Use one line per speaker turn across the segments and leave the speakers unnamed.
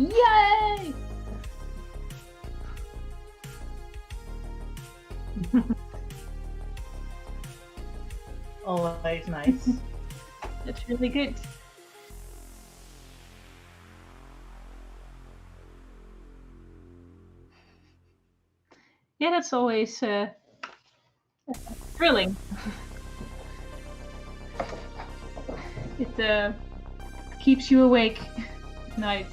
Yay!
Always nice.
That's really good. Yeah, that's always thrilling. It keeps you awake at night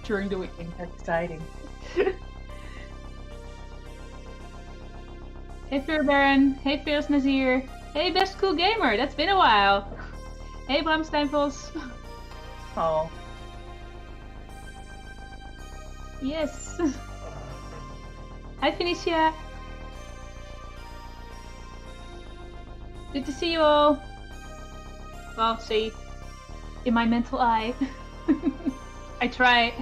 during the week.
That's exciting.
Hey Fear Baron, hey Fierce Nazir, hey Best Cool Gamer, that's been a while. Hey Bram Steinfels.
Oh.
Yes. Hi Phoenicia. Good to see you all. Well, see, in my mental eye. I try.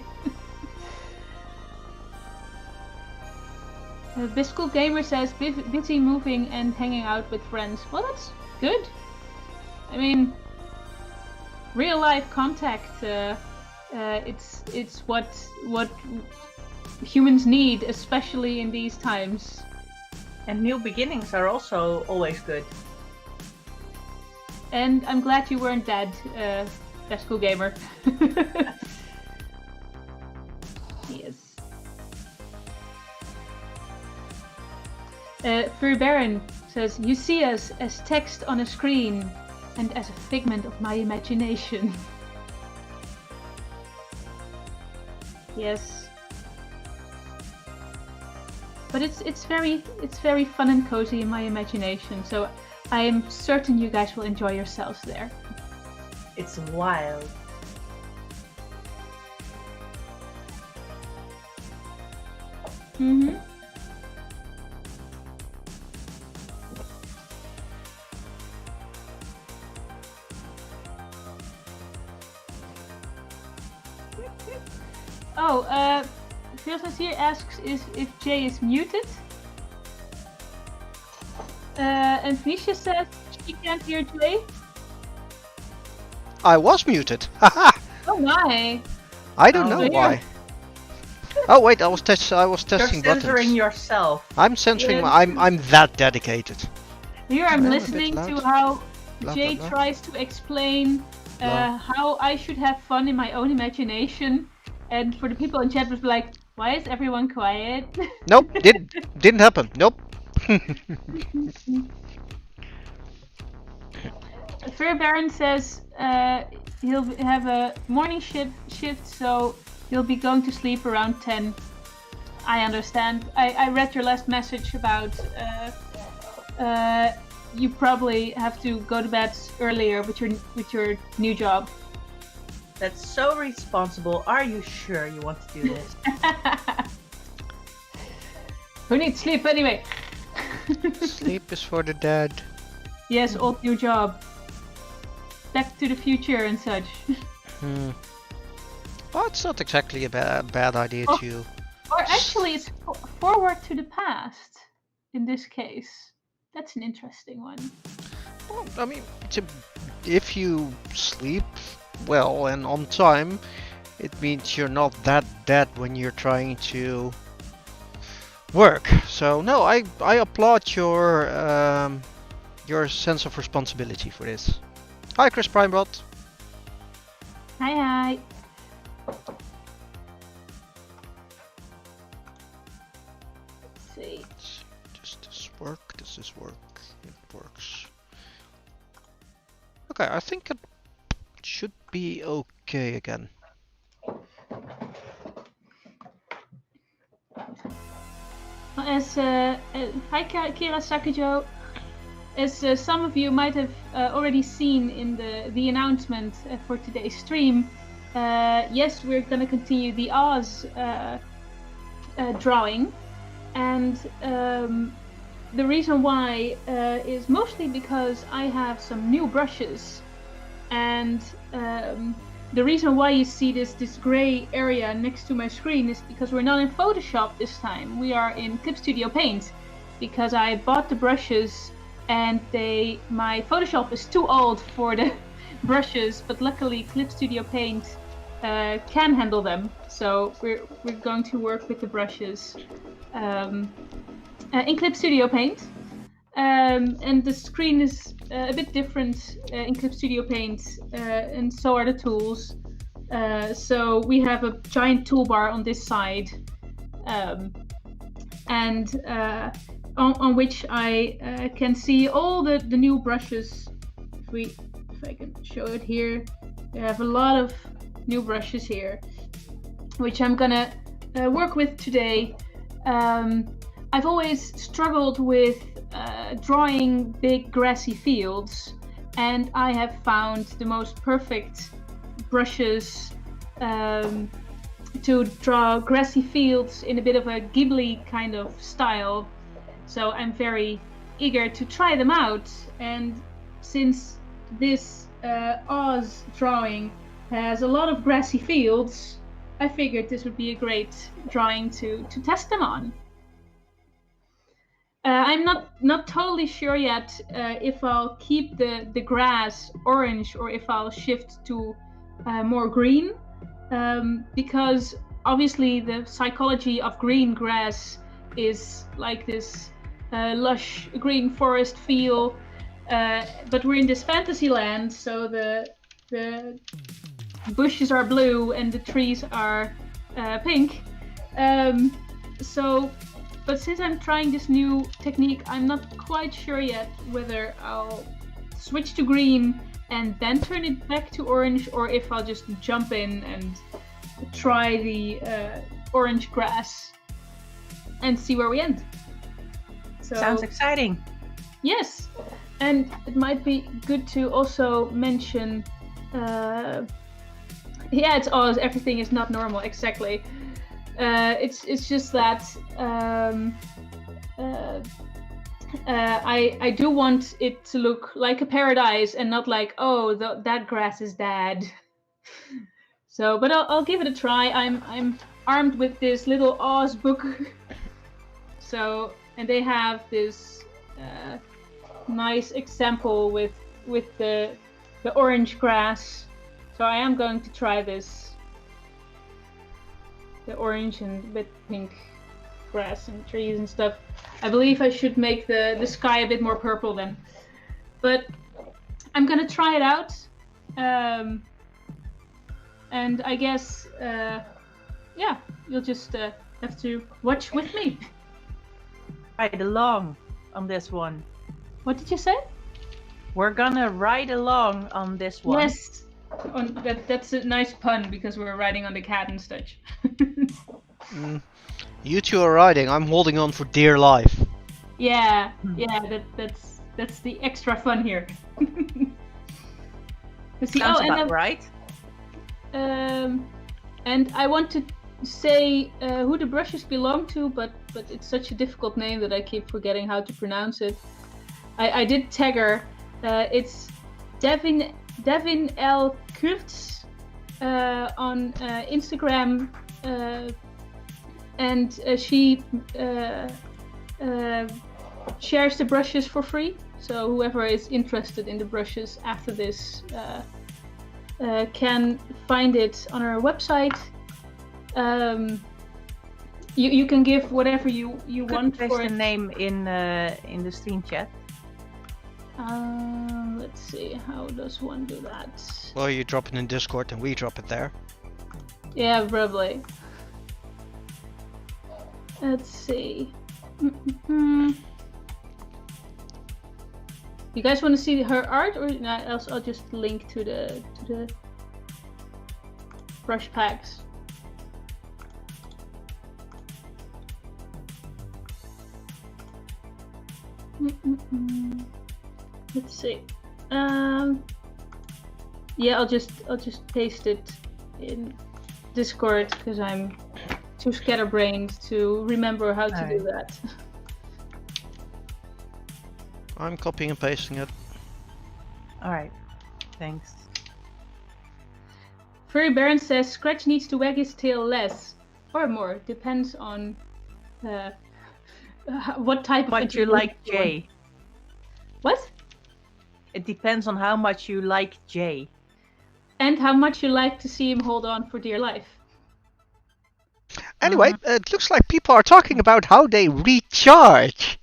Biscool Gamer says busy moving and hanging out with friends. Well, that's good. I mean, real life contact. It's what humans need, especially in these times.
And new beginnings are also always good.
And I'm glad you weren't dead, Biscool Gamer. Yes. Fur Baron says, you see us as text on a screen and as a figment of my imagination. Yes. But it's very fun and cozy in my imagination, so I am certain you guys will enjoy yourselves there.
It's wild.
Mm-hmm. Oh, Fierceness here asks if Jay is muted. And Nisha says she can't hear Jay.
I was muted. Haha.
Oh my!
I don't know
weird.
why. Oh wait, I was testing
You're
buttons.
censoring yourself.
I'm censoring.
Yeah.
I'm that dedicated.
Here I'm
I'm a bit
listening to
loud.
how
Blah,
Jay
blah, blah.
tries to explain
Blah.
how I should have fun in my own imagination, and for the people in chat was like, why is everyone quiet?
Nope, didn't happen. Nope.
Fur Baron says he'll have a morning shift, so he'll be going to sleep around 10. I understand. I read your last message about you probably have to go to bed earlier with your new job.
That's so responsible. Are you sure you want to do this?
Who needs sleep anyway?
Sleep is for the dead.
Yes, old new job. Back to the future and such.
Well, it's not exactly a bad idea
Oh.
to.
Or actually, it's forward to the past in this case. That's an interesting one.
Well, I mean, if you sleep well and on time, it means you're not that dead when you're trying to work. So no, I applaud your sense of responsibility for this. Hi, Chris Primebot.
Hi. Let's see.
Does this work? Does this work? It works. Okay, I think it should be okay again.
Well, as hi Kira Sakujo, as some of you might have already seen in the announcement for today's stream, yes, we're gonna continue the Oz drawing, and the reason why is mostly because I have some new brushes, and the reason why you see this gray area next to my screen is because we're not in Photoshop this time. We are in Clip Studio Paint, because I bought the brushes and my Photoshop is too old for the brushes, but luckily Clip Studio Paint can handle them. So we're going to work with the brushes in Clip Studio Paint. And the screen is a bit different in Clip Studio Paint, and so are the tools. So we have a giant toolbar on this side, and on which I can see all the new brushes. If I can show it here, we have a lot of new brushes here, which I'm gonna work with today. I've always struggled with drawing big grassy fields, and I have found the most perfect brushes to draw grassy fields in a bit of a Ghibli kind of style. So I'm very eager to try them out, and since this Oz drawing has a lot of grassy fields, I figured this would be a great drawing to test them on. I'm not totally sure yet if I'll keep the grass orange or if I'll shift to more green, because obviously the psychology of green grass is like this lush green forest feel, but we're in this fantasy land, so the bushes are blue and the trees are pink. But since I'm trying this new technique, I'm not quite sure yet whether I'll switch to green and then turn it back to orange, or if I'll just jump in and try the orange grass and see where we end. So,
sounds exciting.
Yes, and it might be good to also mention, it's Oz, everything is not normal, exactly. It's just that I do want it to look like a paradise and not like, oh, that grass is dead. So, but I'll give it a try. I'm armed with this little Oz book. So, and they have this nice example with the orange grass. So I am going to try this. The orange and bit pink grass and trees and stuff. I believe I should make the sky a bit more purple then. But I'm gonna try it out. And I guess, you'll just have to watch with me.
Ride along on this one.
What did you say?
We're gonna ride along on this one.
Yes. That's a nice pun because we're riding on the cat and such.
You two are riding. I'm holding on for dear life.
Yeah. That's the extra fun here.
Sounds about right.
And I want to say who the brushes belong to, but it's such a difficult name that I keep forgetting how to pronounce it. I did tag her. It's Devin L. Kurtz on Instagram, and she shares the brushes for free. So whoever is interested in the brushes after this can find it on our website. You can give whatever you want
for
for
the
it.
name in the stream chat.
Let's see, how does one do that?
Well, you drop it in Discord and we drop it there.
Yeah, probably. Let's see. You guys want to see her art, or else I'll just link to the brush packs. Let's see. Yeah, I'll just paste it in Discord because I'm too scatterbrained to remember how to do that.
I'm copying and pasting it.
Alright, thanks.
Furry Baron says Scratch needs to wag his tail less or more. Depends on what type of.
But you like Jay.
What?
It depends on how much you like Jay.
And how much you like to see him hold on for dear life.
Anyway, it looks like people are talking about how they recharge.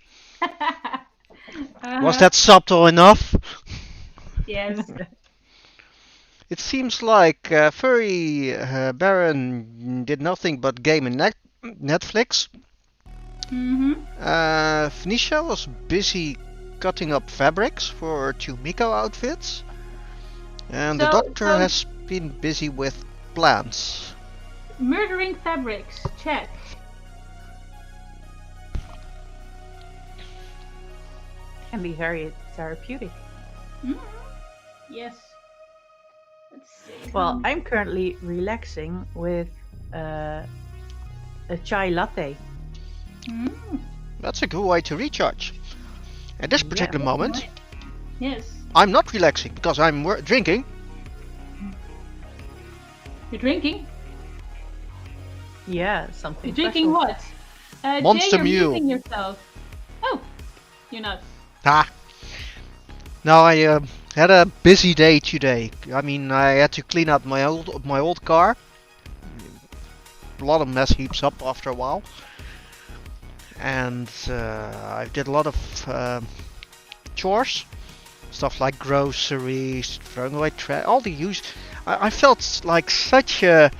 Was that subtle enough?
Yes.
It seems like Furry Baron did nothing but game and Netflix. Venetia was busy cutting up fabrics for 2 Miko outfits. And the doctor has been busy with plants.
Murdering fabrics, check.
Can be very therapeutic.
Yes. Let's see.
Well, I'm currently relaxing with a chai latte.
That's a good way to recharge. At this particular moment,
yes,
I'm not relaxing because I'm drinking.
You're drinking?
Yeah, something.
You're drinking
special.
what?
Monster
Jay, you're
Mule.
muting yourself. Oh, you're not.
No, I had a busy day today. I mean, I had to clean out my old car. A lot of mess heaps up after a while. And I did a lot of chores. Stuff like groceries, throwing away trash, all the use. I felt like such a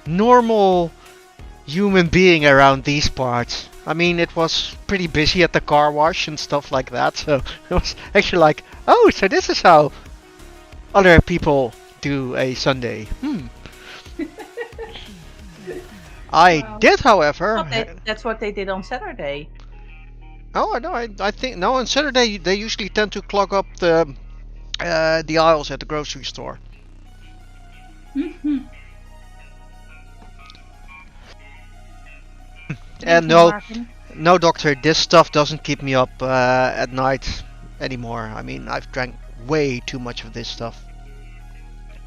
normal human being around these parts. I mean, it was pretty busy at the car wash and stuff like that, so it was actually like, oh, so this is how other people do a Sunday. I did, however.
That's what they did on Saturday.
Oh, no, I think no. On Saturday they usually tend to clog up the aisles at the grocery store. And no, doctor, this stuff doesn't keep me up at night anymore. I mean, I've drank way too much of this stuff.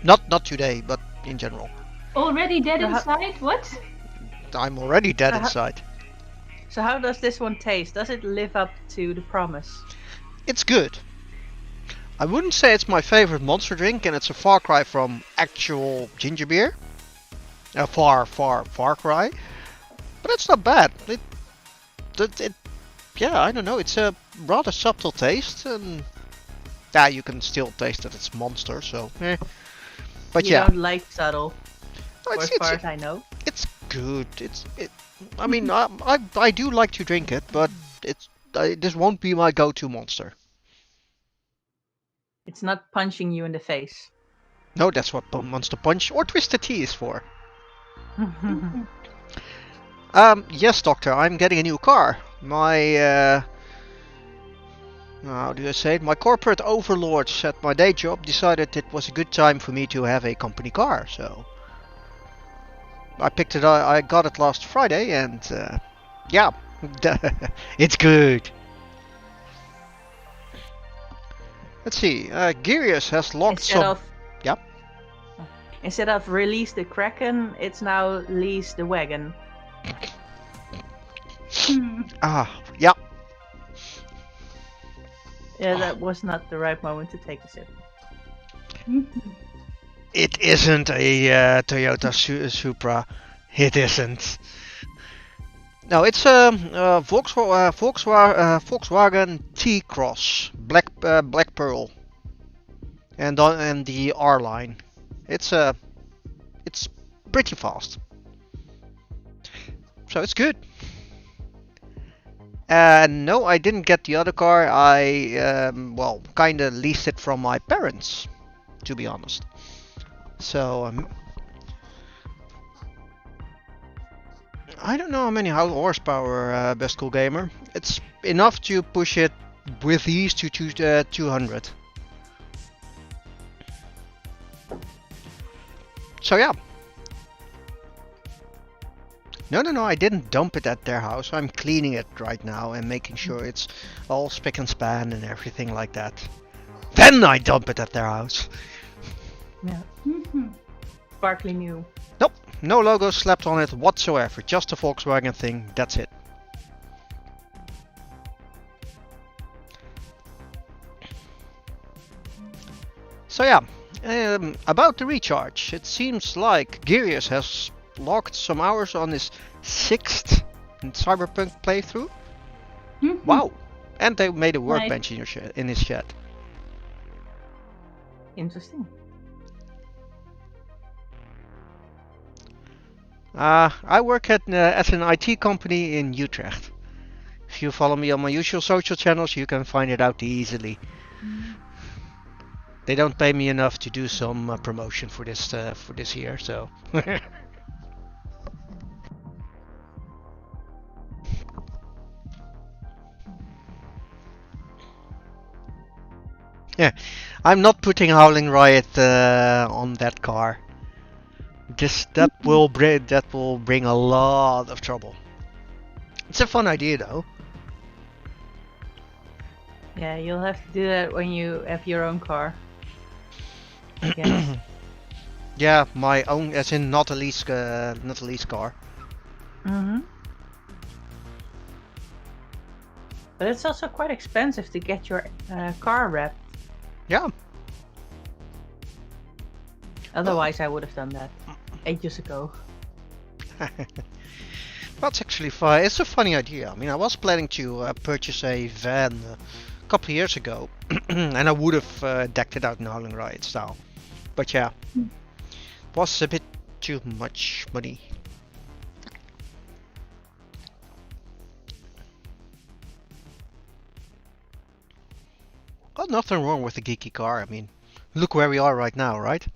Not today, but in general.
Already dead inside? What?
I'm already dead inside.
So how does this one taste? Does it live up to the promise?
It's good. I wouldn't say it's my favorite monster drink, and it's a far cry from actual ginger beer. A far cry. But it's not bad. Yeah, I don't know. It's a rather subtle taste, and yeah, you can still taste that it's monster. So, But
you don't like subtle.
No,
as far as I know,
it's good. I mean, I do like to drink it, but this won't be my go-to monster.
It's not punching you in the face.
No, that's what Monster Punch or Twisted Tea is for. Yes, Doctor, I'm getting a new car. My, how do I say it? My corporate overlords at my day job decided it was a good time for me to have a company car, so I picked it up. I got it last Friday, and yeah, it's good. Let's see. Gyrius has locked
Instead of release the Kraken, it's now lease the wagon.
Yeah.
Yeah, that was not the right moment to take a sip.
It isn't a Toyota Supra. It isn't. No, it's a Volkswagen T-Cross, Black Pearl, and the R line. It's pretty fast, so it's good. No, I didn't get the other car. I kinda leased it from my parents, to be honest. So I don't know how many horsepower, Best Cool Gamer. It's enough to push it with ease to 200. So yeah. No, I didn't dump it at their house. I'm cleaning it right now and making sure it's all spick and span and everything like that. Then I dump it at their house.
Yeah. Sparkly new.
Nope, no logo slapped on it whatsoever. Just a Volkswagen thing, that's it. So yeah, About the recharge, it seems like Girius has logged some hours on his 6th Cyberpunk playthrough. Wow! And they made a workbench in his shed.
Interesting.
I work at an IT company in Utrecht. If you follow me on my usual social channels, you can find it out easily. They don't pay me enough to do some promotion for this year, so. Yeah, I'm not putting Howling Riot on that car. That will bring a lot of trouble. It's a fun idea though.
Yeah, you'll have to do that when you have your own car. I guess.
Yeah, my own, as in not a lease car.
Mm-hmm. But it's also quite expensive to get your car wrapped.
Yeah.
Otherwise, I would have done that ages ago.
That's actually fun. It's a funny idea. I mean, I was planning to purchase a van a couple of years ago, and I would have decked it out in Howling Riot style. But yeah, it was a bit too much money. Got nothing wrong with a geeky car. I mean, look where we are right now, right?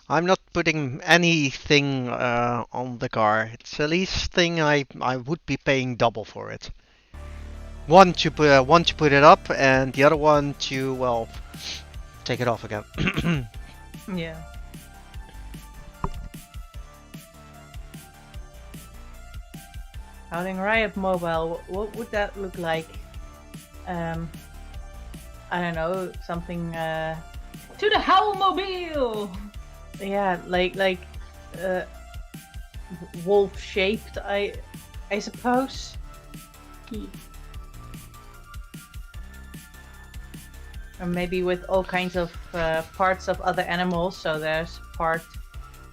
I'm not putting anything on the car. It's the least thing I would be paying double for it. One to put it up, and the other one to, well, take it off again.
Yeah. Howling Riot Mobile, what would that look like? I don't know, something.
To the Howlmobile!
Yeah, like wolf shaped, I suppose. Or maybe with all kinds of parts of other animals. So there's part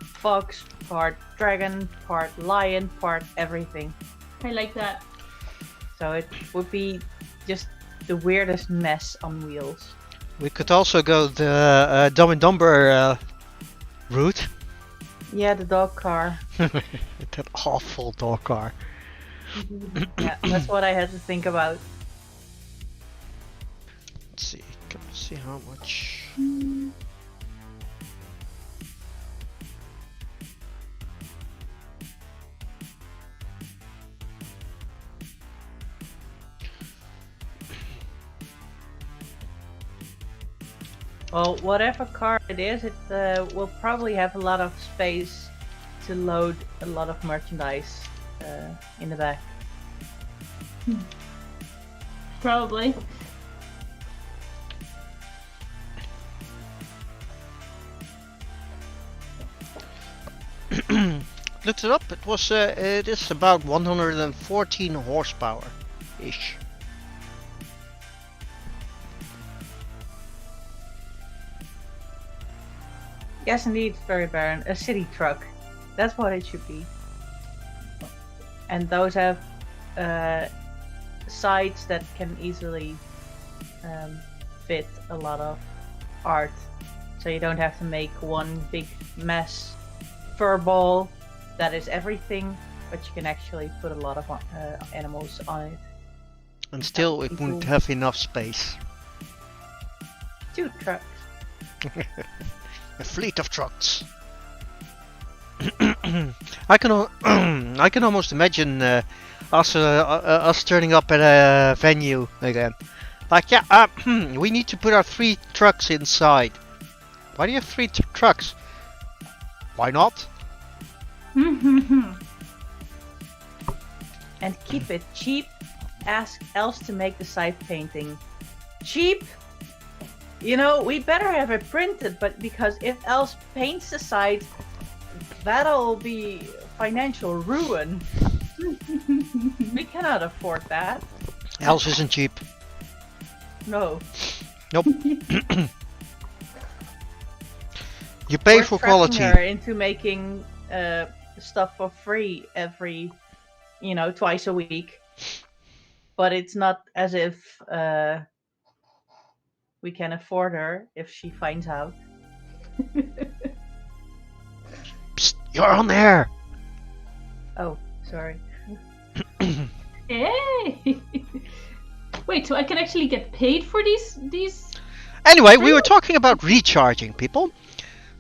fox, part dragon, part lion, part everything.
I like that.
So it would be just the weirdest mess on wheels.
We could also go the Dumb and Dumber route.
Yeah, the dog car.
That awful dog car.
Yeah, that's what I had to think about.
Let's see. Can we see how much?
Well, whatever car it is, it will probably have a lot of space to load a lot of merchandise in the back.
Probably.
Looked it up. It is about 114 horsepower ish.
Yes, indeed, very barren. A city truck. That's what it should be. And those have sides that can easily fit a lot of art. So you don't have to make one big mess fur ball that is everything, but you can actually put a lot of animals on it.
And still, it wouldn't have enough space.
2 trucks.
A fleet of trucks. I can almost imagine us turning up at a venue again. Like, yeah, we need to put our 3 trucks inside. Why do you have 3 trucks? Why not?
And keep it cheap. Ask else to make the side painting. Cheap? You know, we better have it printed, but because if else paints the side, that'll be financial ruin. We cannot afford that.
Else isn't cheap.
No.
Nope. You pay
We're
for
tracking
quality.
her into making stuff for free every, twice a week. But it's not as if we can afford her if she finds out.
Psst, you're on there.
Oh, sorry.
Hey! Wait, so I can actually get paid for these?
Anyway, we were talking about recharging, people.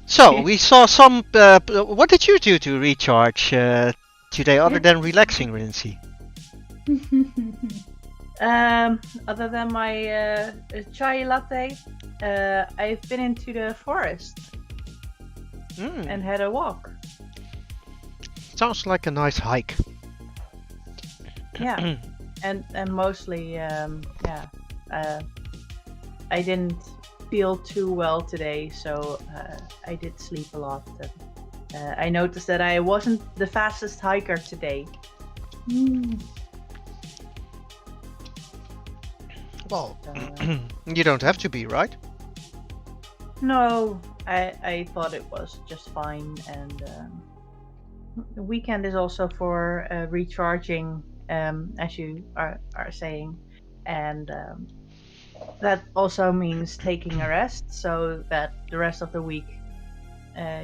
So we saw some. What did you do to recharge today, other than relaxing, Rincy?
Other than my chai latte, I've been into the forest and had a walk.
Sounds like a nice hike.
Yeah, and mostly, I didn't feel too well today, so I did sleep a lot. And, I noticed that I wasn't the fastest hiker today.
Well, you don't have to be, right?
No, I thought it was just fine, and the weekend is also for recharging, as you are saying, and that also means taking a rest so that the rest of the week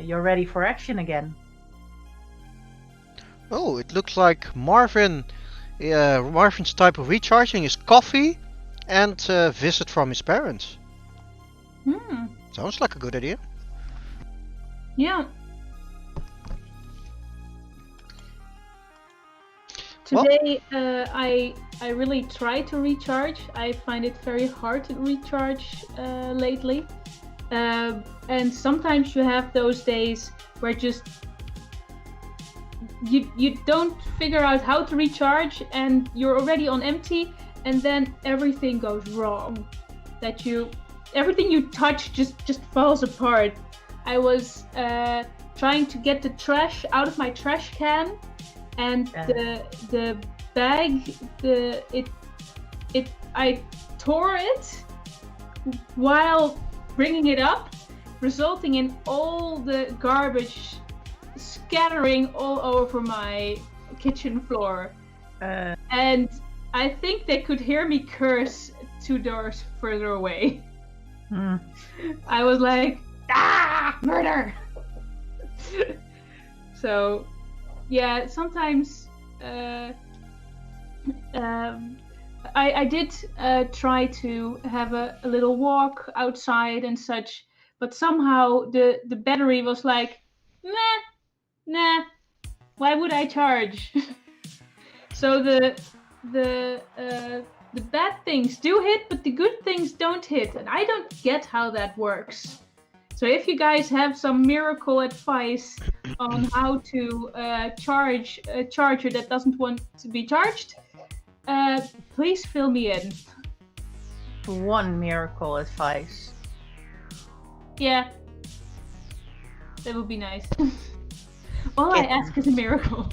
you're ready for action again.
Oh, it looks like Marvin's type of recharging is coffee and a visit from his parents. Sounds like a good idea.
Yeah.
Well-
Today, I really try to recharge. I find it very hard to recharge lately, and sometimes you have those days where just you don't figure out how to recharge, and you're already on empty, and then everything goes wrong. Everything you touch just falls apart. I was trying to get the trash out of my trash can, and the bag, I tore it while bringing it up, resulting in all the garbage scattering all over my kitchen floor. And I think they could hear me curse 2 doors further away. I was like, murder! So, yeah, sometimes I did try to have a little walk outside and such, but somehow the battery was like, nah, why would I charge? So the bad things do hit, but the good things don't hit, and I don't get how that works. So if you guys have some miracle advice on how to charge a charger that doesn't want to be charged, please fill me in.
One miracle advice.
Yeah, that would be nice. All I ask is a miracle.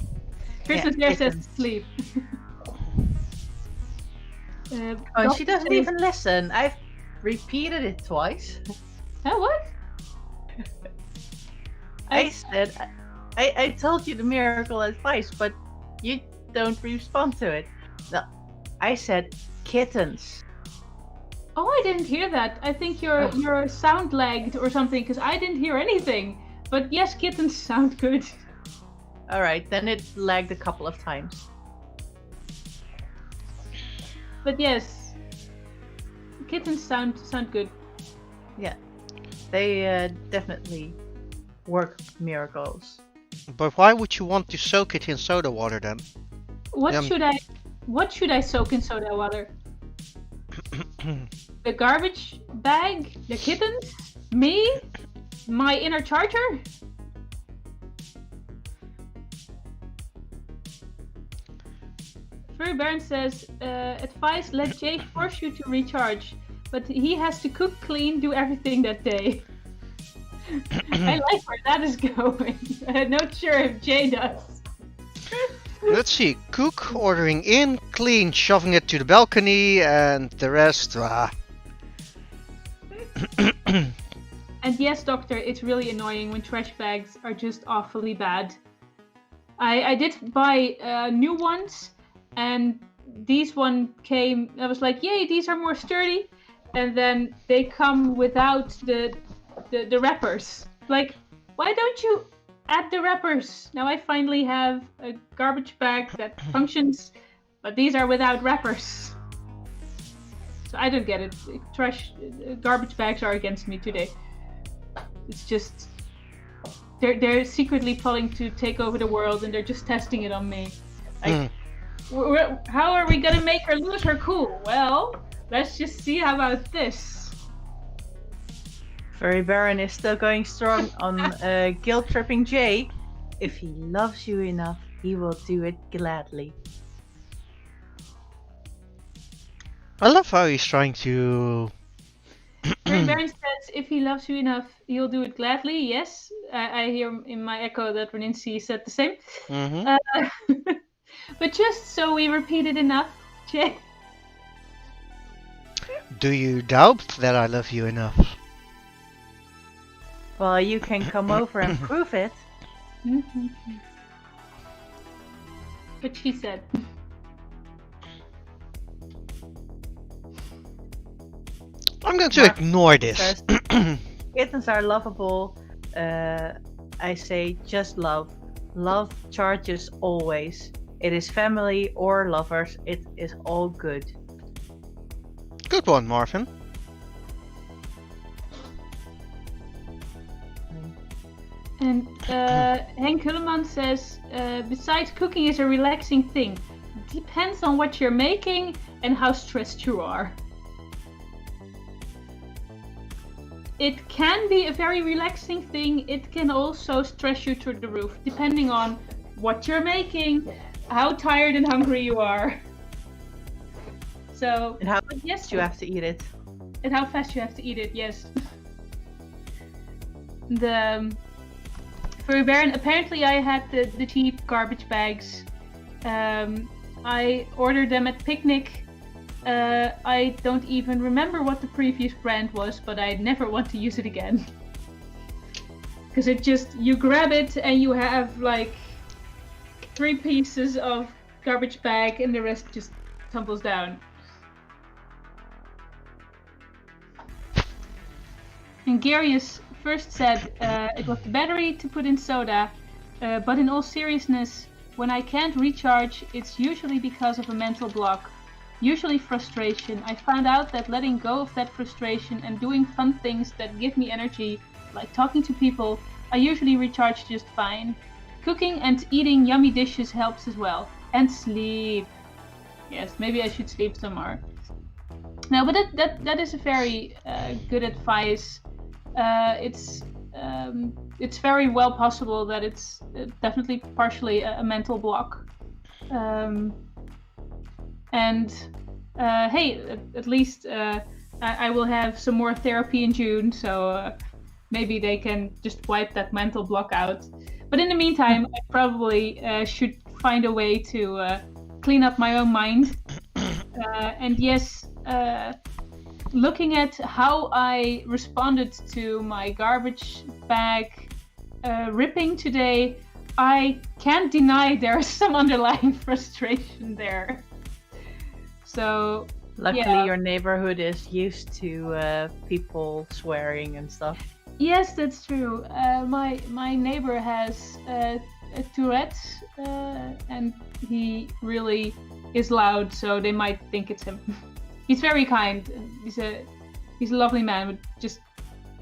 Christmas there says sleep.
Oh, she doesn't even listen. I've repeated it twice.
Huh, what?
I said, I told you the miracle advice, but you don't respond to it. No, I said kittens.
Oh, I didn't hear that. I think your sound lagged or something, because I didn't hear anything. But yes, kittens sound good.
All right, then it lagged a couple of times.
But yes, kittens sound good.
Yeah, they definitely work miracles.
But why would you want to soak it in soda water then?
What should I soak in soda water? The garbage bag? The kittens? Me? My inner charger? Furry Baron says, advice, let Jay force you to recharge, but he has to cook, clean, do everything that day. I like where that is going. I'm not sure if Jay does.
Let's see. Cook, ordering in, clean, shoving it to the balcony, and the rest.
And yes, Doctor, it's really annoying when trash bags are just awfully bad. I did buy new ones, and these one came. I was like, yay, these are more sturdy. And then they come without the wrappers. Like, why don't you add the wrappers? Now I finally have a garbage bag that functions, but these are without wrappers. So I don't get it. Garbage bags are against me today. It's just they're secretly plotting to take over the world, and they're just testing it on me. Like, how are we gonna make her lose her cool? Well, let's just see. How about this?
Furry Baron is still going strong on guilt tripping Jay. If he loves you enough, he will do it gladly.
I love how he's trying to.
Furry Baron says, if he loves you enough, he'll do it gladly. Yes, I hear in my echo that Reninci said the same. But just so we repeat it enough, Jay.
Do you doubt that I love you enough?
Well, you can come over and prove it.
But she said.
I'm going to ignore this.
Kittens are lovable. I say just love. Love charges always. It is family or lovers. It is all good.
Good one, Marvin.
And Henk Hulleman says, besides cooking is a relaxing thing. Depends on what you're making and how stressed you are. It can be a very relaxing thing. It can also stress you through the roof, depending on what you're making, how tired and hungry you are. So,
and how fast you have to eat it.
And how fast you have to eat it, yes. The Furry Baron, apparently I had the cheap garbage bags. I ordered them at Picnic. I don't even remember what the previous brand was, but I never want to use it again. Because it just, you grab it and you have like 3 pieces of garbage bag and the rest just tumbles down. And Garius first said it was the battery to put in soda, but in all seriousness, when I can't recharge, it's usually because of a mental block. Usually frustration. I found out that letting go of that frustration and doing fun things that give me energy, like talking to people, I usually recharge just fine. Cooking and eating yummy dishes helps as well. And sleep. Yes, maybe I should sleep some more. No, but that is a very good advice. It's very well possible that it's definitely partially a mental block. And hey, at least I will have some more therapy in June, so maybe they can just wipe that mental block out. But in the meantime, I probably should find a way to clean up my own mind. And yes, looking at how I responded to my garbage bag ripping today, I can't deny there is some underlying frustration there. So,
luckily, your neighborhood is used to people swearing and stuff.
Yes, that's true. My neighbor has a Tourette, and he really is loud, so they might think it's him. He's very kind. He's a lovely man, but just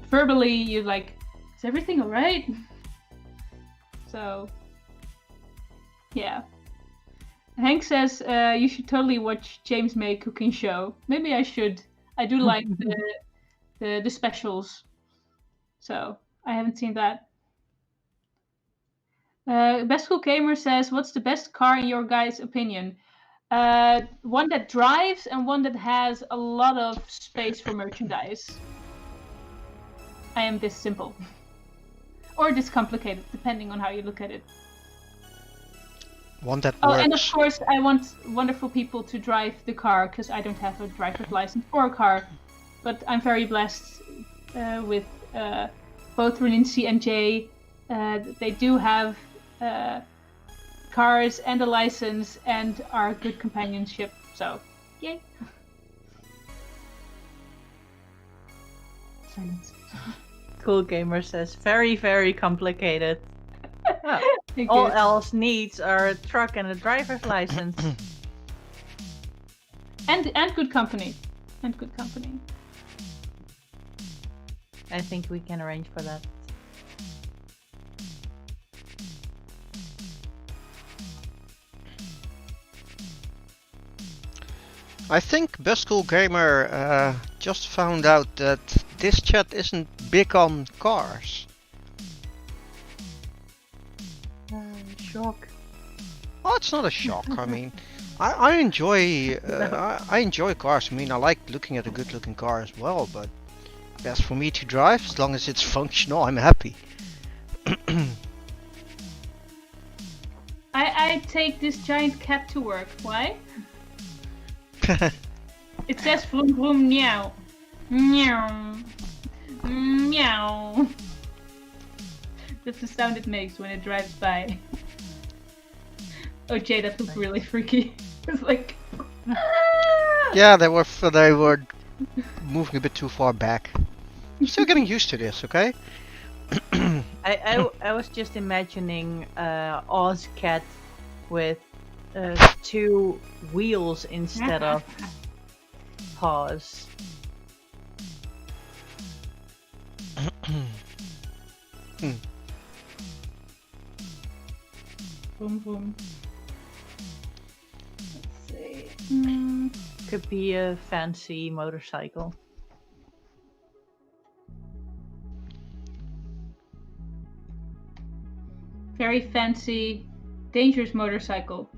verbally, you're like, is everything alright? So, yeah. Hank says you should totally watch James May cooking show. Maybe I should. I do like the specials. So I haven't seen that. Best Cool Gamer says, what's the best car in your guys' opinion? One that drives and one that has a lot of space for merchandise. I am this simple. Or this complicated, depending on how you look at it.
One that
Oh, and of
works.
course, I want wonderful people to drive the car because I don't have a driver's license for a car. But I'm very blessed with both Reninci and Jay. They do have cars and a license and are good companionship. So, yay. Silence.
Cool Gamer says, very, very complicated. All else needs are a truck and a driver's license.
and good company. And good company.
I think we can arrange for that.
I think Best Cool Gamer just found out that this chat isn't big on cars.
Shock.
Oh, it's not a shock. I mean, I enjoy I enjoy cars. I mean, I like looking at a good-looking car as well. But as for me to drive, as long as it's functional, I'm happy.
I take this giant cat to work. Why? It says vroom vroom meow. Meow. Meow. That's the sound it makes when it drives by. Oh, Jay, that looked really freaky. It's like...
Yeah, they were moving a bit too far back. I'm still getting used to this, okay?
I was just imagining Oz cat with 2 wheels instead of paws.
Boom, boom. Let's see.
Could be a fancy motorcycle.
Very fancy, dangerous motorcycle.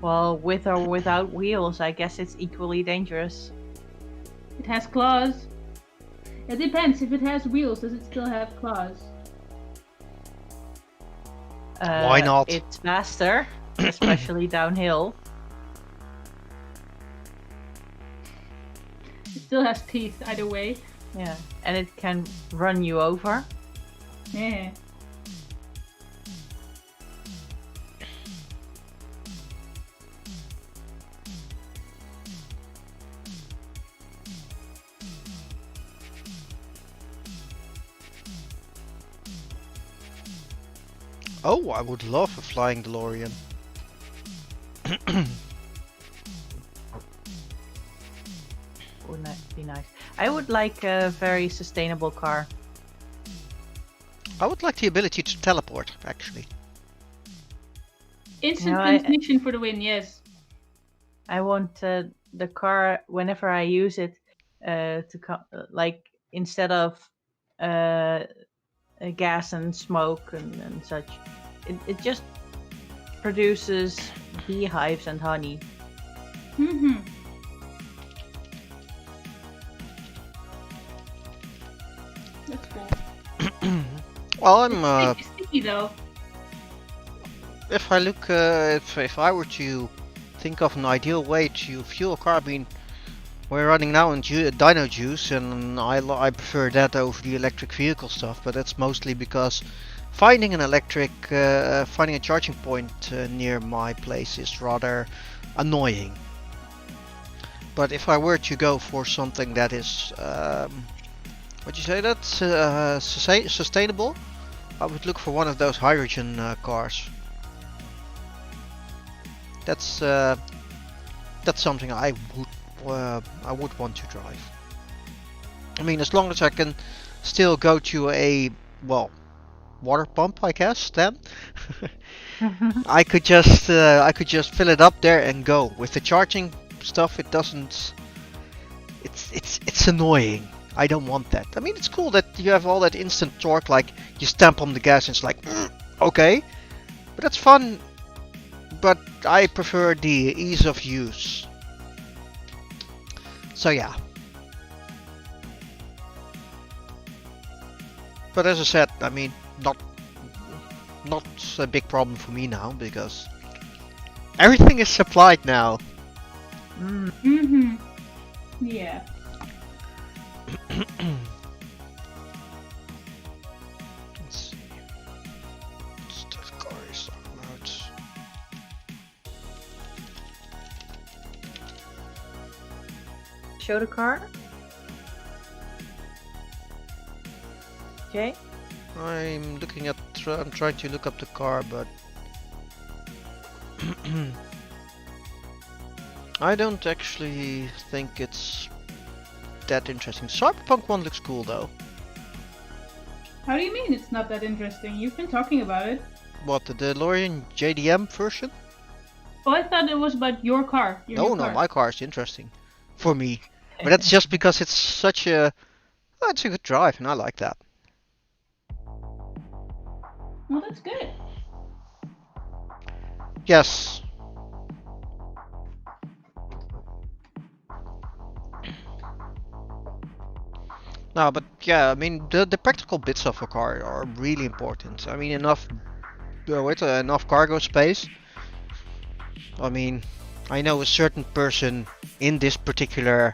Well, with or without wheels, I guess it's equally dangerous.
It has claws. It depends. If it has wheels, does it still have claws?
Why not?
It's faster, especially downhill.
It still has teeth either way.
Yeah, and it can run you over.
Yeah.
Oh, I would love a flying DeLorean.
Would be nice. I would like a very sustainable car.
I would like the ability to teleport, actually.
Instant
No,
transmission for the win, yes.
I want the car, whenever I use it, to come like instead of gas and smoke and such, it just produces beehives and honey.
Mm-hmm. That's cool.
Well, I'm
It's sticky though.
if I look if I were to think of an ideal way to fuel a car, I mean, we're running now on Dino Juice, and I prefer that over the electric vehicle stuff. But that's mostly because finding finding a charging point near my place is rather annoying. But if I were to go for something that is, what you say, that's sustainable, I would look for one of those hydrogen cars. That's something I would want to drive. I mean, as long as I can still go to a, well, water pump, I guess, then I could just fill it up there and go. With the charging stuff, it doesn't. It's annoying. I don't want that. I mean, it's cool that you have all that instant torque, like you stamp on the gas and it's like, okay, but that's fun. But I prefer the ease of use. So yeah. But as I said, I mean, not not a big problem for me now because everything is supplied now.
Mm-hmm. Yeah.
Let's see. What's that car is talking about?
Show the car. Okay.
I'm looking at. I'm trying to look up the car, but I don't actually think it's that interesting. Cyberpunk 1 looks cool though.
How do you mean it's not that interesting? You've been talking about it.
What, the DeLorean JDM version?
Oh, I thought it was about your car. Your
No,
new
no,
car.
my car is interesting for me, but that's just because it's such a. Well, it's a good drive, and I like that.
Well, that's good.
Yes. No, but yeah, I mean the practical bits of a car are really important. I mean enough, enough cargo space. I mean, I know a certain person in this particular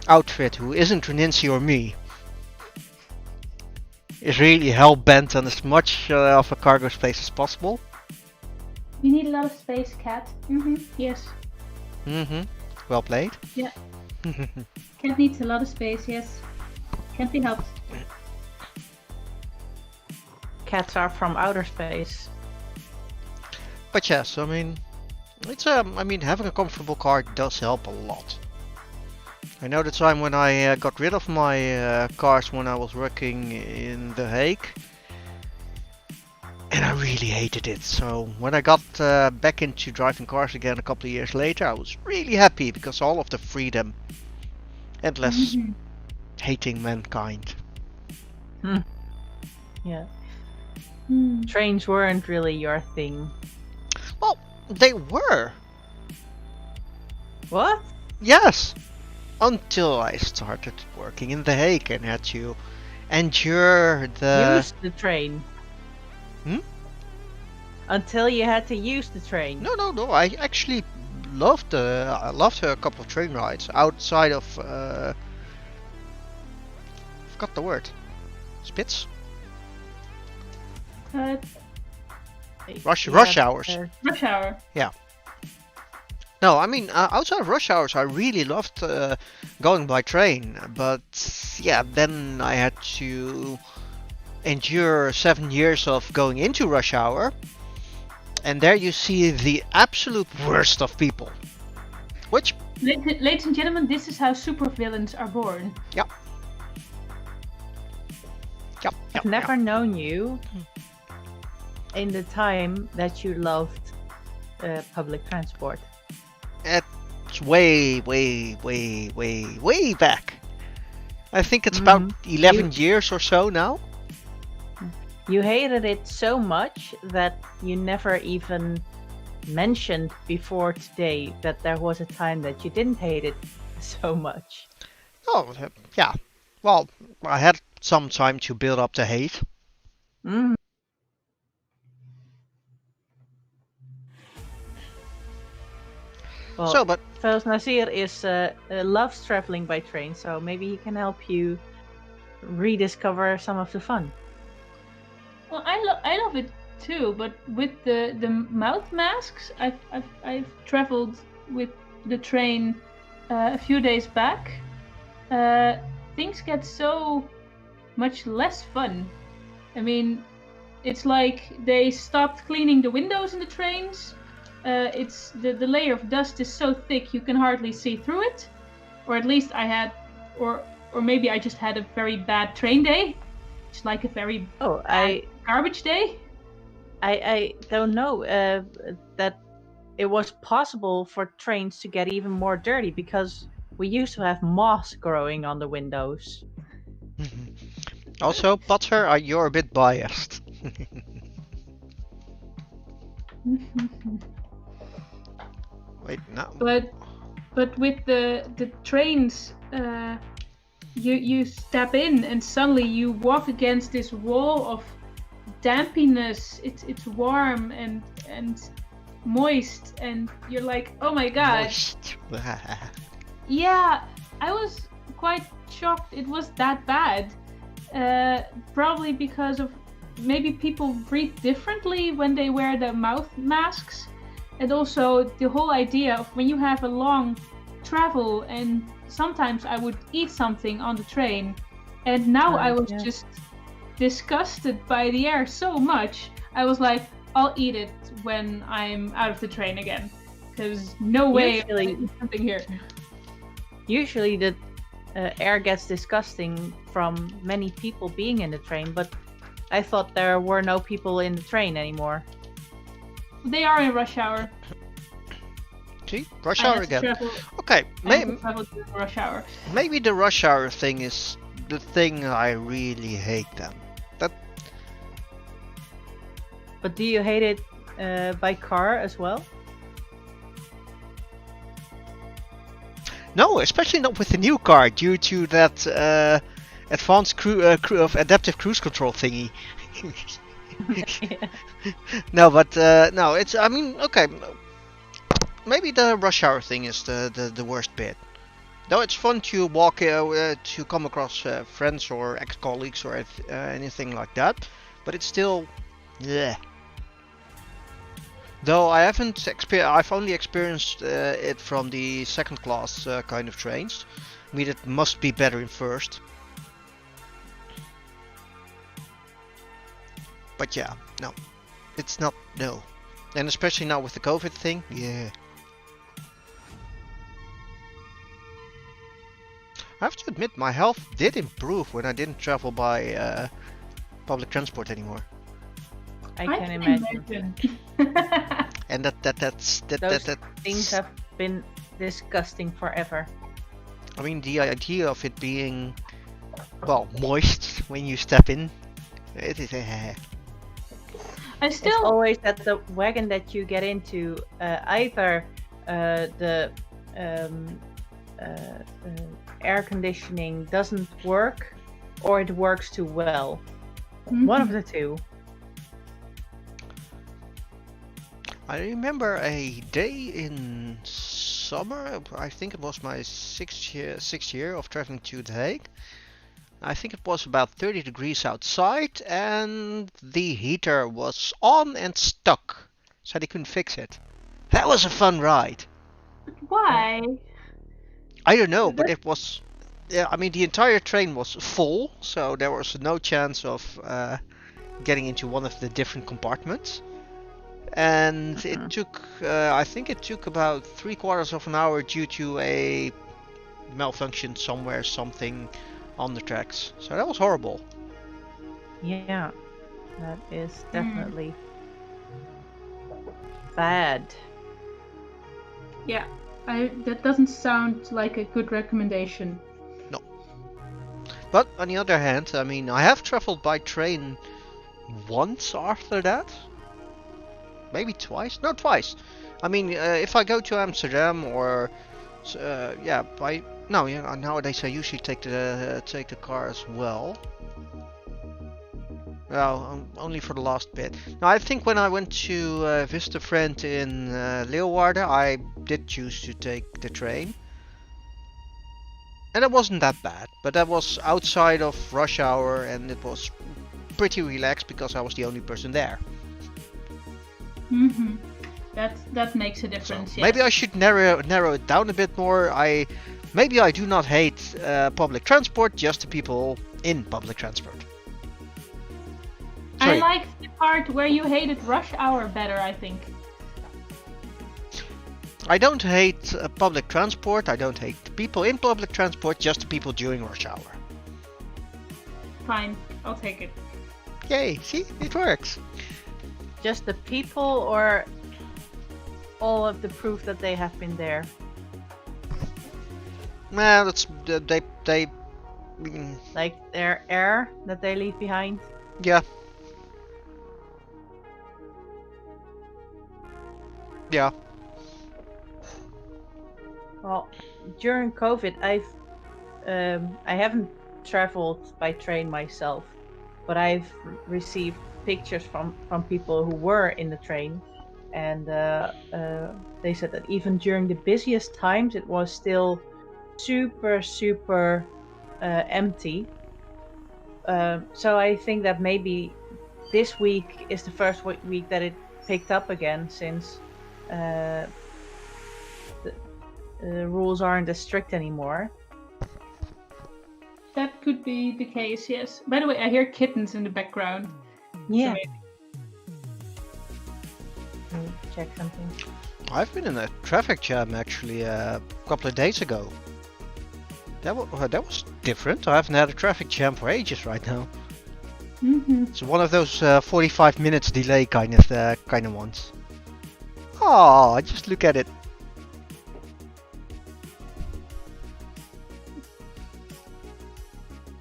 outfit who isn't Nancy or me is really hell bent on as much of a cargo space as possible.
You need a lot of space, Cat. Mm-hmm. Yes.
Mm-hmm. Well played.
Yeah. Cat needs a lot of space. Yes. Can't be helped.
Cats are from outer space.
But yes, I mean, it's I mean, having a comfortable car does help a lot. I know the time when I got rid of my cars when I was working in The Hague, and I really hated it. So when I got back into driving cars again a couple of years later, I was really happy because all of the freedom and less
Mm-hmm.
hating mankind.
Yeah.
Mm.
Trains weren't really your thing.
Well, they were.
What?
Yes. Until I started working in The Hague and had to endure the.
Use the train.
Hmm?
Until you had to use the train.
No. I actually loved I loved a couple of train rides outside of. Forgot the word. Spitz. Rush hours.
Rush hour.
No, I mean outside of rush hours, I really loved going by train. But yeah, then I had to endure 7 years of going into rush hour, and there you see the absolute worst of people. Which,
Ladies and gentlemen, this is how supervillains are born.
yep,
I've never known you in the time that you loved public transport.
It's way back. I think it's about 11 years or so now.
You hated it so much that you never even mentioned before today that there was a time that you didn't hate it so much.
Oh, yeah. Well, I had some time to build up the hate.
Mm. Well,
So, but
Faus Nasir is loves traveling by train, so maybe he can help you rediscover some of the fun.
Well, I love it too, but with the mouth masks, I've traveled with the train a few days back. Things get so much less fun. I mean, it's like they stopped cleaning the windows in the trains. It's the layer of dust is so thick you can hardly see through it, or at least I had, or maybe I just had a very bad train day. It's like a very garbage day.
I don't know that it was possible for trains to get even more dirty because we used to have moss growing on the windows.
also, Potter, you're a bit biased. Wait, no.
But with the trains you step in and suddenly you walk against this wall of dampiness. It's warm and moist, and you're like, oh my god.
Moist.
Yeah, I was quite shocked it was that bad. Probably because of maybe people breathe differently when they wear the mouth masks, and also the whole idea of when you have a long travel, and sometimes I would eat something on the train, and now I was just disgusted by the air so much. I was like, I'll eat it when I'm out of the train again, because no way I'm gonna eat something here.
Usually the air gets disgusting from many people being in the train, but I thought there were no people in the train anymore.
They are in rush hour.
See, rush hour again. Okay,
rush hour.
Maybe the rush hour thing is the thing I really hate then.
But do you hate it by car as well?
No, especially not with the new car, due to that advanced adaptive cruise control thingy. No, but no, it's. I mean, okay. Maybe the rush hour thing is the worst bit. Though it's fun to walk to come across friends or ex-colleagues or anything like that, but it's still, yeah. Though I haven't I've only experienced it from the second class kind of trains. I mean, it must be better in first. But yeah, no, it's not, no. And especially now with the COVID thing, yeah. I have to admit, my health did improve when I didn't travel by public transport anymore.
I can imagine.
And
those things have been disgusting forever.
I mean, the idea of it being, well, moist when you step in, it is.
It's always that the wagon that you get into, either the air conditioning doesn't work, or it works too well. Mm-hmm. One of the two.
I remember a day in summer. I think it was my sixth year of traveling to The Hague. I think it was about 30 degrees outside, and the heater was on and stuck, so they couldn't fix it. That was a fun ride.
Why?
I don't know, but it was. Yeah, I mean, the entire train was full, so there was no chance of getting into one of the different compartments. And it took, I think it took about 3/4 of an hour due to a malfunction somewhere, something on the tracks. So that was horrible.
Yeah, that is definitely bad.
Yeah, that doesn't sound like a good recommendation.
No. But on the other hand, I mean, I have traveled by train once after that. Maybe twice? No, twice. I mean, if I go to Amsterdam or nowadays I usually take the car as well. Well, only for the last bit. Now, I think when I went to visit a friend in Leeuwarden, I did choose to take the train. And it wasn't that bad, but that was outside of rush hour, and it was pretty relaxed because I was the only person there.
Mm-hmm. That makes a difference.
So
yes.
Maybe I should narrow it down a bit more. Maybe I do not hate public transport, just the people in public transport. Sorry.
I like the part where you hated rush hour better, I think.
I don't hate public transport. I don't hate the people in public transport, just the people during rush hour.
Fine, I'll take it.
Yay! See, it works.
Just the people, or all of the proof that they have been there?
Well, that's they.
Like their air that they leave behind.
Yeah. Yeah.
Well, during COVID, I've I haven't traveled by train myself, but I've received pictures from people who were in the train, and they said that even during the busiest times, it was still super empty. So I think that maybe this week is the first week that it picked up again, since the rules aren't as strict anymore.
That could be the case, yes. By the way, I hear kittens in the background.
Yeah.
So
Let me check something.
I've been in a traffic jam actually a couple of days ago. That was different. I haven't had a traffic jam for ages right now. It's one of those 45 minutes delay kind of ones. Oh, just look at it.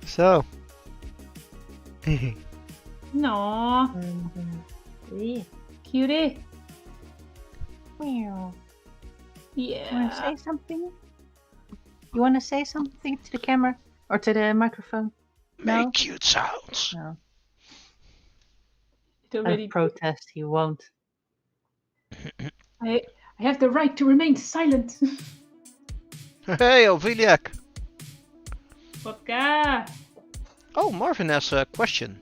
So.
No,
Yeah.
cutie.
Meow.
Yeah.
You want to say something? You want to say something to the camera or to the microphone?
Make
No?
cute sounds.
No.
It
Out
already.
of protest, he won't.
I have the right to remain silent.
Hey, Oviliak.
Vodka.
Oh, Marvin has a question.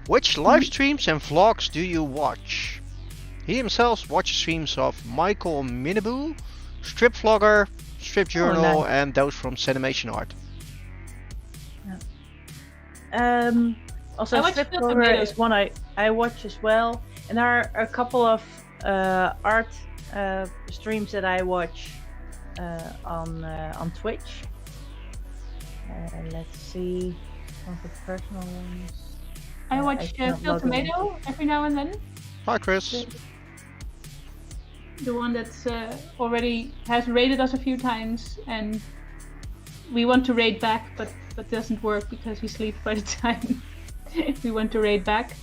Which live streams and vlogs do you watch? He himself watches streams of Michael Minibu, Strip Vlogger, Strip Journal,
nice.
and those from Cinimation Art.
Also,
I watch
Strip
Phil
Vlogger
Tomato.
is one I watch as well, and there are a couple of art streams that I watch on Twitch. Let's see, one of the personal ones.
I watch
cannot
Phil
log in.
Tomato every now and then.
Hi, Chris.
The one that's already has raided us a few times, and we want to raid back, but doesn't work because we sleep by the time we want to raid back.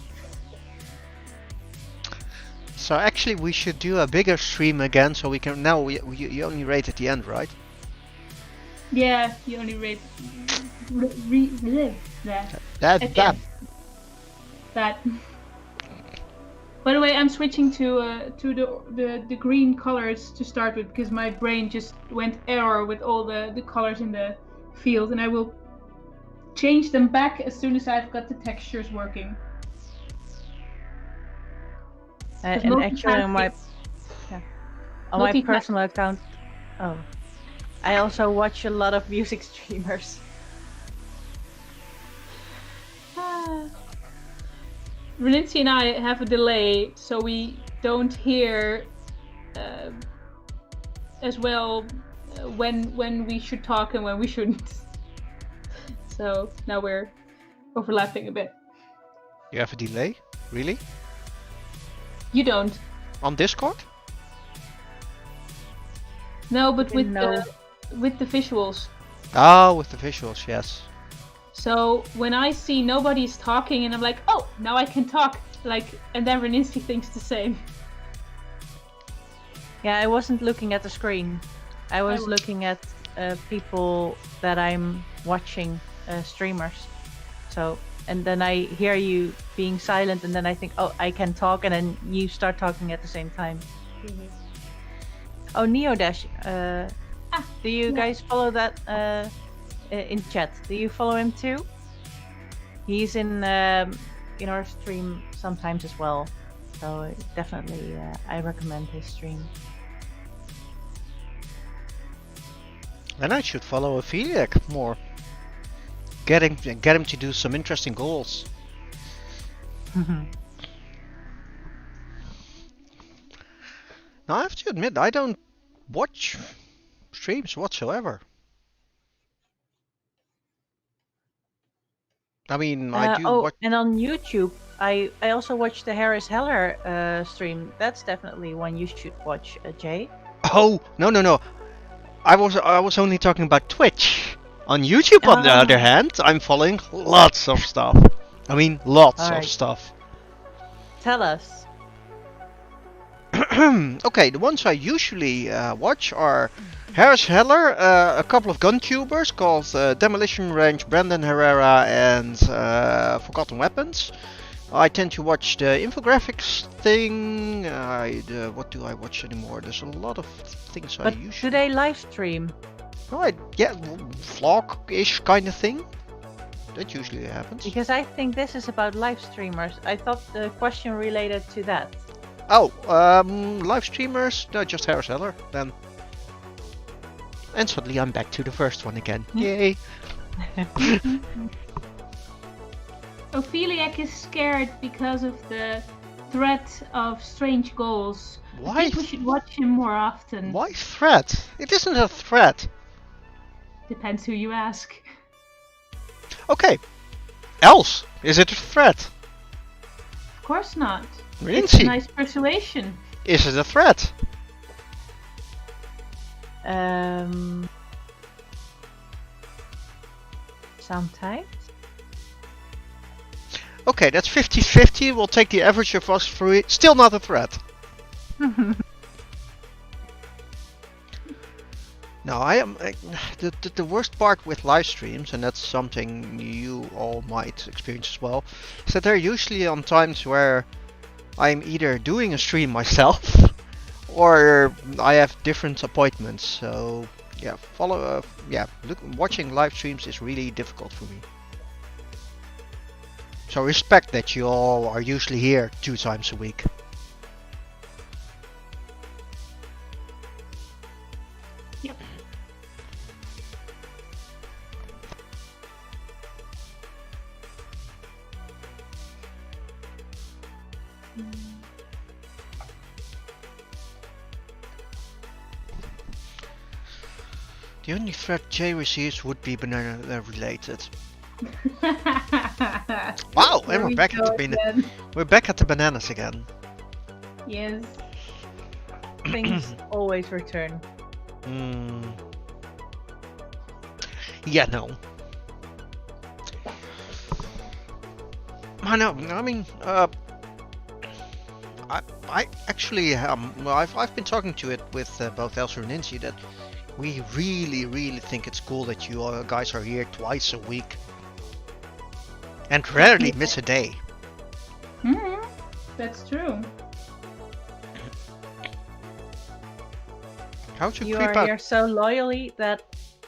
So actually, we should do a bigger stream again, so we can. Now you only rate at the end, right?
Yeah, you only raid. That.
That.
At the end. That. By the way, I'm switching to the green colors to start with because my brain just went error with all the colors in the field, and I will change them back as soon as I've got the textures working.
And actually, on my
Multitasking.
personal account, I also watch a lot of music streamers.
Reninci and I have a delay, so we don't hear as well when we should talk and when we shouldn't. So now we're overlapping a bit.
You have a delay? Really?
You don't?
On Discord?
No, but with
No.
the visuals.
Oh, with the visuals, yes.
So when I see nobody's talking and I'm like, oh, now I can talk, like, and then Reninci thinks the same.
Yeah, I wasn't looking at the screen. I was looking at people that I'm watching, streamers. So, and then I hear you being silent, and then I think, oh, I can talk, and then you start talking at the same time. Oh, Neodash, do you guys follow that in chat? Do you follow him too? He's in our stream sometimes as well. So definitely, I recommend his stream.
Then I should follow Opheliac more. Get him to do some interesting goals. Now I have to admit, I don't watch streams whatsoever. I mean, I do watch.
And on YouTube, I also watch the Harris Heller stream. That's definitely one you should watch, Jay.
Oh, no. I was only talking about Twitch. On YouTube, on the other hand, I'm following lots of stuff. I mean, lots of
Alright.
stuff.
Tell us.
Okay, the ones I usually watch are Harris Heller, a couple of gun tubers called Demolition Range, Brandon Herrera, and Forgotten Weapons. I tend to watch the infographics thing. What do I watch anymore? There's a lot of things
But
I usually.
do they live stream?
Right, yeah, vlog-ish kind of thing. That usually happens.
Because I think this is about live streamers. I thought the question related to that.
Oh, live streamers? No, just Harris Heller then. And suddenly I'm back to the first one again. Yay!
Opheliac is scared because of the threat of strange goals. I
Why?
think we should watch him more often.
Why threat? It isn't a threat.
Depends who you ask.
Okay. Else, is it a threat?
Of course not. It's
Rincy,
nice persuasion.
is it a threat?
Sometimes.
Okay, that's 50-50. We'll take the average of us three. Still not a threat. No, I am. The worst part with live streams, and that's something you all might experience as well, is that they're usually on times where I'm either doing a stream myself or I have different appointments. So yeah, watching live streams is really difficult for me. So respect that you all are usually here 2 times a week.
Yep.
The only threat Jay receives would be banana related. Wow, and we're back at the bananas again.
Yes.
Things always return.
Yeah, no. I know. I mean, I actually well, I've been talking to it with both Elsa and Nincy that we really think it's cool that you guys are here twice a week and rarely miss a day.
That's true.
How'd you
You
creep
are
out?
here so loyally that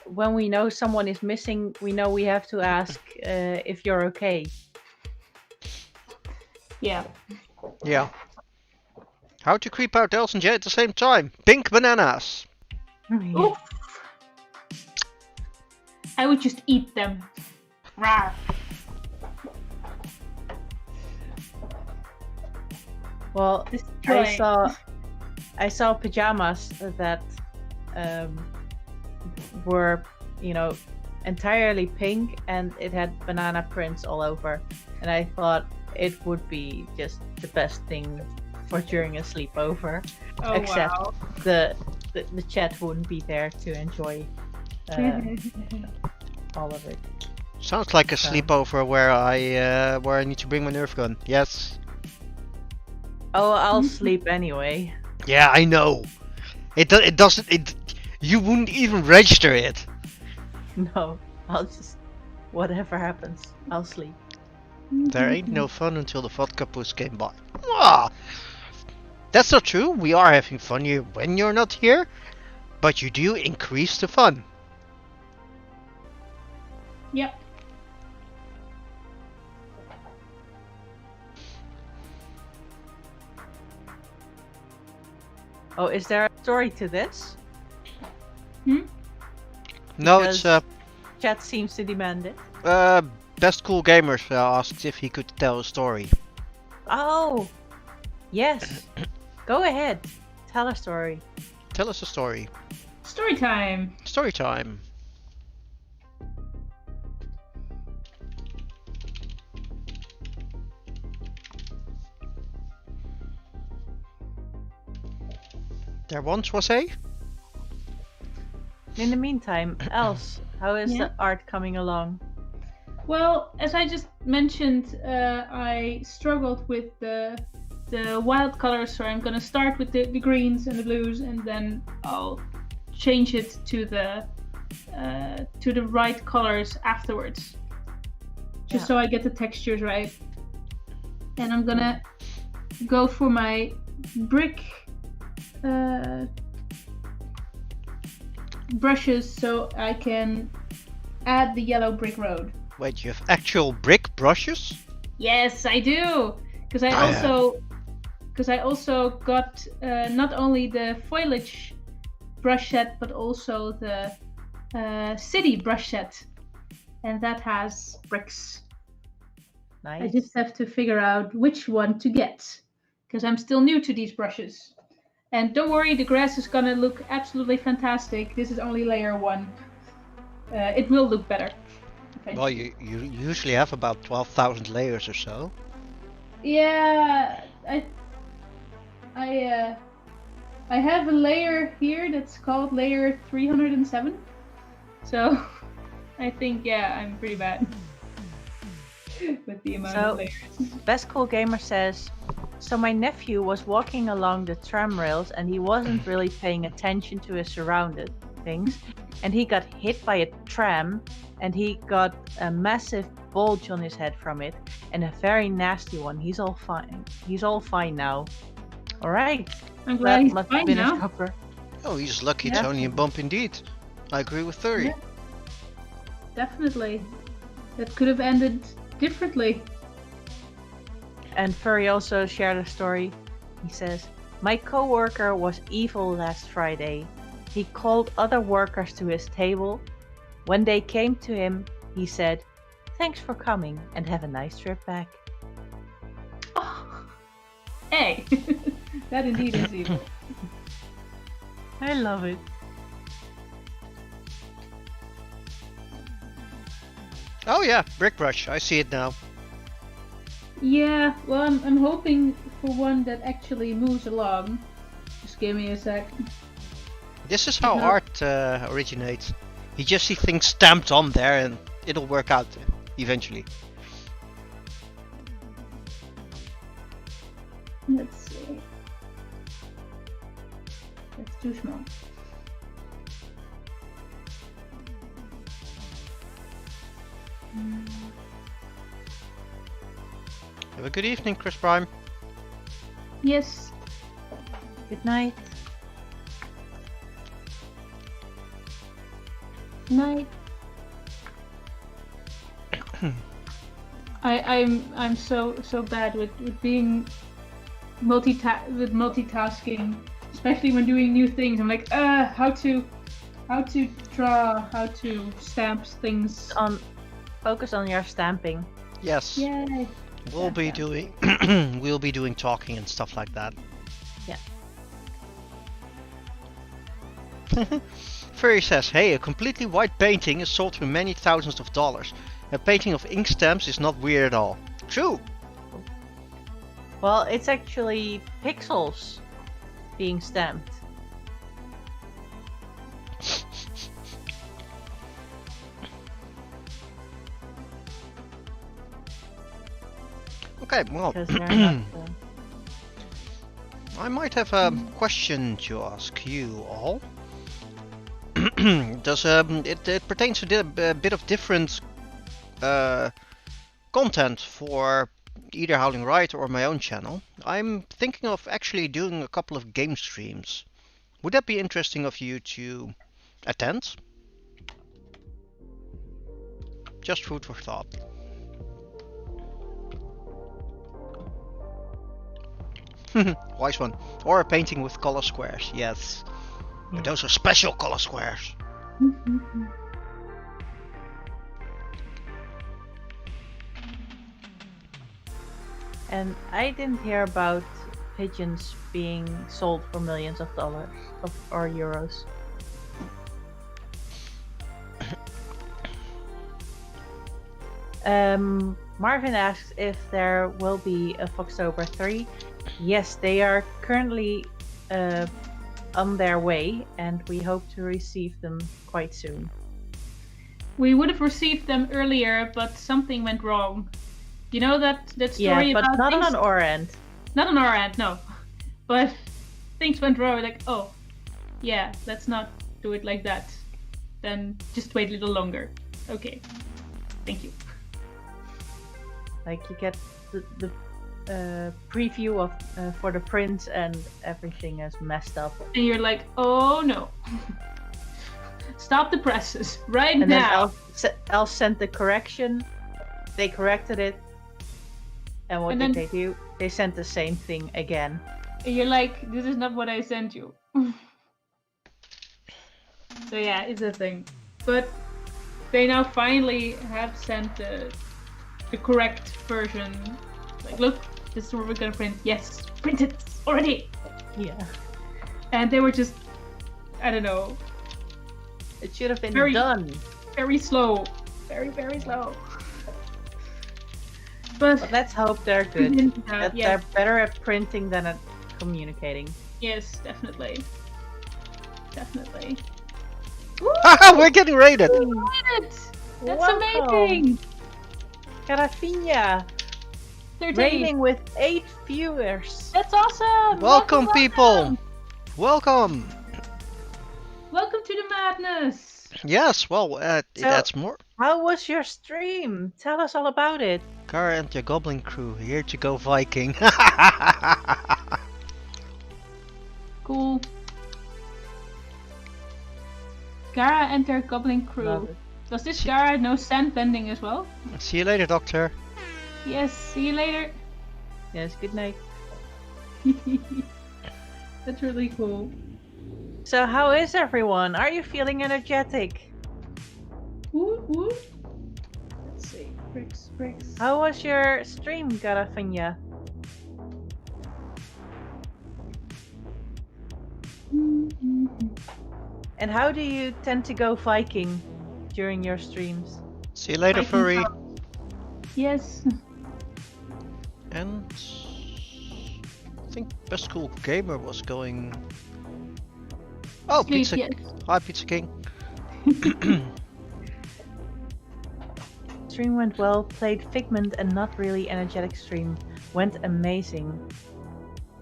when we know someone is missing, we know we have to ask if you're okay.
Yeah.
Yeah. How'd you creep out Els and Jay at the same time? Pink bananas.
Oof. I would just eat them. Rawr.
Well,
Destroy.
I saw pajamas that were, entirely pink, and it had banana prints all over. And I thought it would be just the best thing for during a sleepover.
Oh,
Except
wow.
the chat wouldn't be there to enjoy all of it.
Sounds like a sleepover where I need to bring my Nerf gun. Yes.
Oh, I'll sleep anyway.
Yeah, I know. It doesn't. You wouldn't even register it.
No, I'll just whatever happens, I'll sleep.
There ain't no fun until the vodka puss came by. Ah, that's not true. We are having fun here when you're not here, but you do increase the fun.
Yep.
Oh, is there a story to this?
No,
Because
it's
chat seems to demand it.
Best Cool Gamers asked if he could tell a story.
Oh, yes. Go ahead, tell a story.
Tell us a story.
Story time.
Story time. There once was a.
In the meantime, else, how is
Yeah.
the art coming along?
Well, as I just mentioned, I struggled with the the wild colors. So I'm gonna start with the greens and the blues, and then I'll change it to the right colors afterwards, just so I get the textures right. And I'm gonna go for my brick brushes so I can add the yellow brick road.
Wait, you have actual brick brushes?
Yes, I do, because I also got not only the foliage brush set but also the city brush set, and that has bricks.
Nice.
I just have to figure out which one to get, because I'm still new to these brushes. And don't worry, the grass is gonna look absolutely fantastic. This is only layer 1. It will look better.
Well, you usually have about 12,000 layers or so.
Yeah, I have a layer here that's called layer 307. So I think, yeah, I'm pretty bad with the amount of layers.
Best Cool Gamer says, so my nephew was walking along the tram rails and he wasn't really paying attention to his surroundings, and he got hit by a tram and he got a massive bulge on his head from it, and a very nasty one. He's all fine. He's all fine now. All right.
I'm glad
That
he's
must
fine
have been a
now.
shocker.
Oh, he's lucky
Yeah.
it's only a bump indeed. I agree with 30.
Yeah. Definitely. That could have ended differently.
And Furry also shared a story. He says, my coworker was evil last Friday. He called other workers to his table. When they came to him, he said, thanks for coming and have a nice trip back.
Oh. Hey, that indeed is evil.
I love it.
Oh yeah, brick brush. I see it now.
Yeah, well, I'm hoping for one that actually moves along. Just give me a sec.
This is how
No.
art originates. You just see things stamped on there and it'll work out eventually.
Let's see. That's too small.
Have a good evening, Chris Prime.
Yes.
Good night.
Night. I'm so bad with being multitasking, especially when doing new things. I'm like, how to draw, how to stamp things.
Focus on your stamping.
Yes.
Yay.
We'll be doing we'll be doing talking and stuff like that.
Yeah.
Furry says, hey, a completely white painting is sold for many thousands of dollars. A painting of ink stamps is not weird at all. True.
Well, it's actually pixels being stamped.
Okay, well,
Because they're not.
I might have a question to ask you all. Does it pertains to a bit of different content for either Howling Right or my own channel. I'm thinking of actually doing a couple of game streams. Would that be interesting of you to attend? Just food for thought. Wise one. Or a painting with color squares, yes. But those are special color squares.
And I didn't hear about pigeons being sold for millions of dollars or euros. Marvin asks if there will be a Foxtober 3. Yes, they are currently on their way, and we hope to receive them quite soon.
We would have received them earlier, but something went wrong. You know that story
Yeah, but
about
not
things?
on our end.
Not on our end, no. But things went wrong. We're like, oh, yeah, let's not do it like that. Then just wait a little longer. Okay. Thank you.
Like you get the preview of for the print and everything is messed up.
And you're like, oh no. Stop the presses right
And
now.
then Elf sent the correction. They corrected it. And what did they do? They sent the same thing again.
And you're like, this is not what I sent you. So yeah, it's a thing. But they now finally have sent the correct version. Like, look, this is what we're gonna print. Yes, print it already.
Yeah.
And they were just, I don't know,
It should have been
Very-
done.
very slow. Very, very slow. But
But let's hope they're good. That
yeah,
they're better at printing than at communicating.
yes, definitely. Definitely.
Haha, we're getting raided!
We did it! That's
Welcome.
amazing!
Carafinha
13.
raiding with 8 viewers.
That's awesome!
Welcome, people! Welcome!
Welcome to the madness!
Yes, well,
So-
that's more.
How was your stream? Tell us all about it.
Kara and the Goblin crew, here to go Viking.
Cool. Gara and their goblin crew.
Love it.
Does this Gara know sand bending as well?
See you later, Doctor.
Yes, see you later.
Yes, good night.
That's really cool.
So how is everyone? Are you feeling energetic?
Woo, woo. Let's see. Bricks, bricks.
How was your stream, Carafinha? And how do you tend to go Viking during your streams?
See you later,
Viking
Furry.
Cup. Yes.
And I think Best Cool Gamer was going. Oh,
Sleep,
Pizza!
yes.
Hi, Pizza King.
Stream went well, played Figment and not really energetic stream. Went amazing.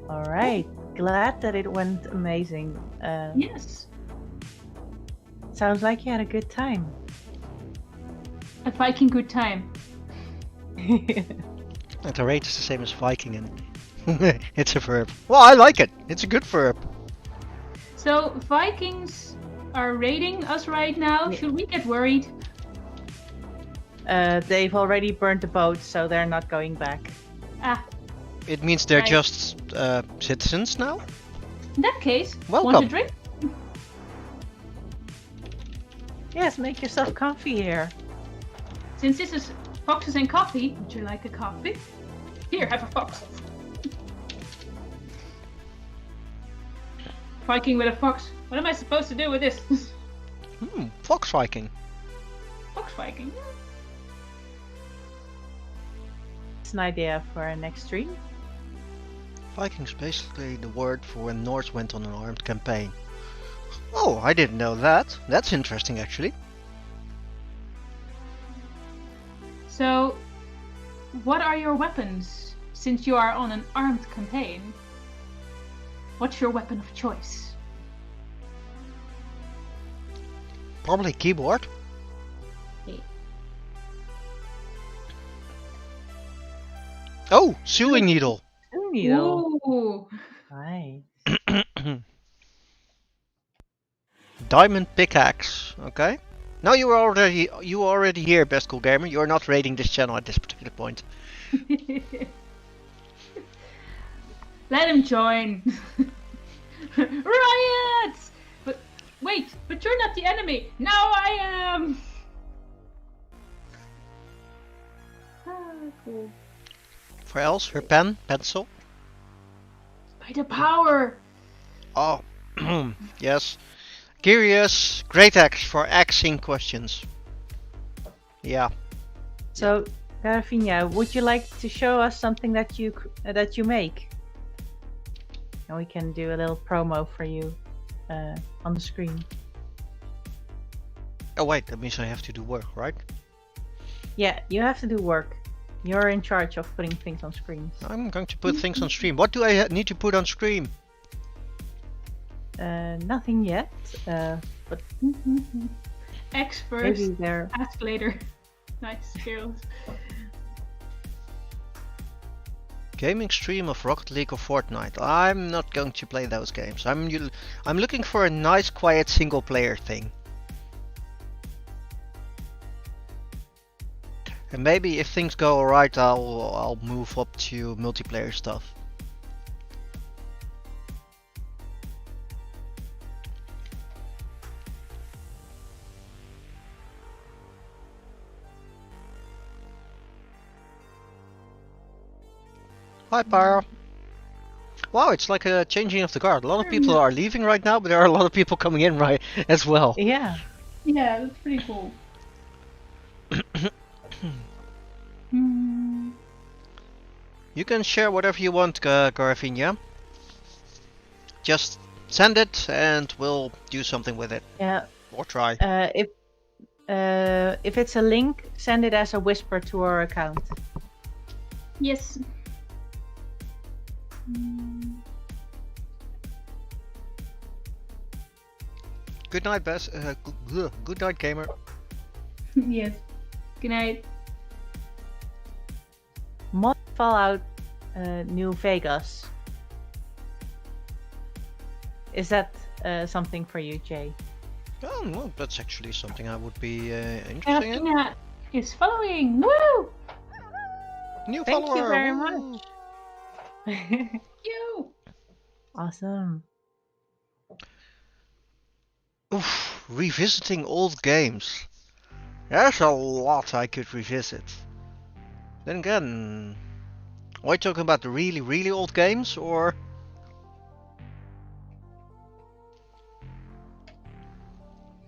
Alright, glad that it went amazing.
Yes.
Sounds like you had a good time.
A Viking good time.
And the rate is the same as Viking, and it's a verb. Well, I like it. It's a good verb.
So Vikings are raiding us right now.
Yeah.
Should we get worried?
They've already burned the boat, so they're not going back.
Ah,
It means they're
Right.
just citizens now.
in that case, want
Welcome.
a drink?
Yes, make yourself comfy here.
Since this is foxes and coffee, would you like a coffee? Here, have a fox. Viking with a fox. What am I supposed to do with this?
Fox Viking.
Fox Viking.
It's an idea for our next stream.
Viking's basically the word for when Norse went on an armed campaign. Oh, I didn't know that. That's interesting, actually.
So, what are your weapons? Since you are on an armed campaign, what's your weapon of choice?
Probably keyboard.
Okay.
Oh, sewing needle.
Ooh, needle.
Ooh.
Nice.
Diamond pickaxe. Okay. No, you were already here, Best Cool Gamer. You're not raiding this channel at this particular point.
Let him join. Riots! But wait, but you're not the enemy. Now I am. Ah, cool.
For else, her pen, pencil.
By the power.
Oh, yes. Curious, great axe for axing questions. Yeah.
So, Carafinha, would you like to show us something that you make? And we can do a little promo for you on the screen.
Oh wait, that means I have to do work, right?
Yeah, you have to do work. You're in charge of putting things on screens.
I'm going to put things on stream. What do I need to put on stream?
Nothing yet, but
X first,
maybe there.
ask later. Nice, Gerald.
Gaming stream of Rocket League or Fortnite. I'm not going to play those games. I'm looking for a nice, quiet single player thing. And maybe if things go alright, I'll move up to multiplayer stuff. Hi, Pyro. Wow, it's like a changing of the guard. A lot of people are leaving right now, but there are a lot of people coming in right as well.
Yeah.
Yeah, that's pretty cool.
You can share whatever you want, Garavinia. Just send it and we'll do something with it.
Yeah.
Or try.
If it's a link, send it as a whisper to our account.
Yes.
Good night, Bess. Good night, gamer.
Yes. Good night.
Mod Fallout New Vegas. Is that something for you, Jay?
Oh, well, that's actually something I would be interested in.
Athena is following. Woo!
New
Thank
follower.
you very
woo!
much.
You.
Awesome.
Oof, revisiting old games. There's a lot I could revisit. Then again, are you talking about the really, really old games, or?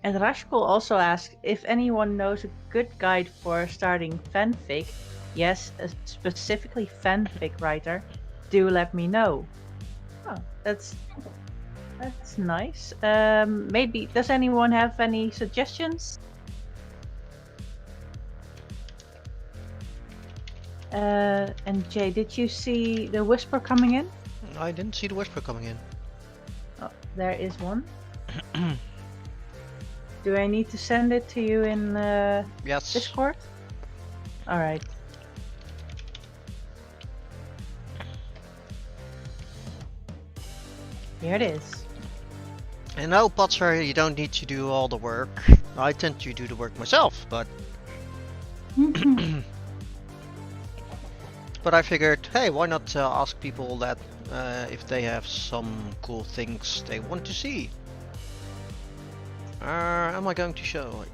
And Rashkol also asked if anyone knows a good guide for starting fanfic. Yes, specifically fanfic writer. Do let me know. Oh, that's nice. Maybe does anyone have any suggestions? And Jay, did you see the whisper coming in?
I didn't see the whisper coming in.
Oh, there is one. Do I need to send it to you in
Yes.
Discord? Alright. Here it is.
And no, Potser, you don't need to do all the work. I tend to do the work myself, but but I figured, hey, why not ask people that if they have some cool things they want to see. Am I going to show?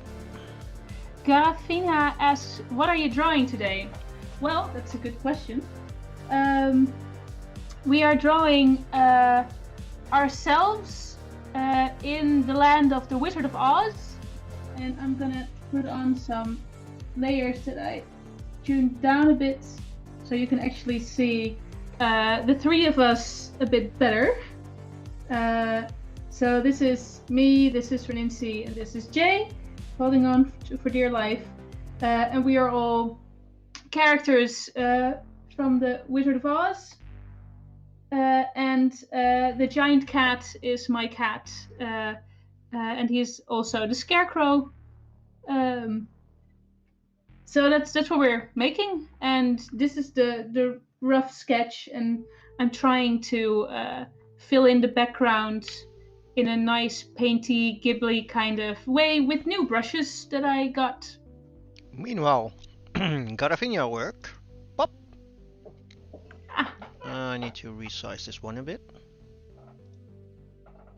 Garafina asks, what are you drawing today? Well, that's a good question. We are drawing ourselves in the land of the Wizard of Oz. And I'm gonna put on some layers that I tuned down a bit so you can actually see the three of us a bit better. So this is me, this is Renincy, and this is Jay, holding on for dear life. And we are all characters from the Wizard of Oz. And the giant cat is my cat. And he's also the scarecrow. So that's what we're making. And this is the rough sketch. And I'm trying to fill in the background in a nice painty, ghibli kind of way with new brushes that I got.
Meanwhile, Garavinia work. Pop.
Ah.
I need to resize this one a bit.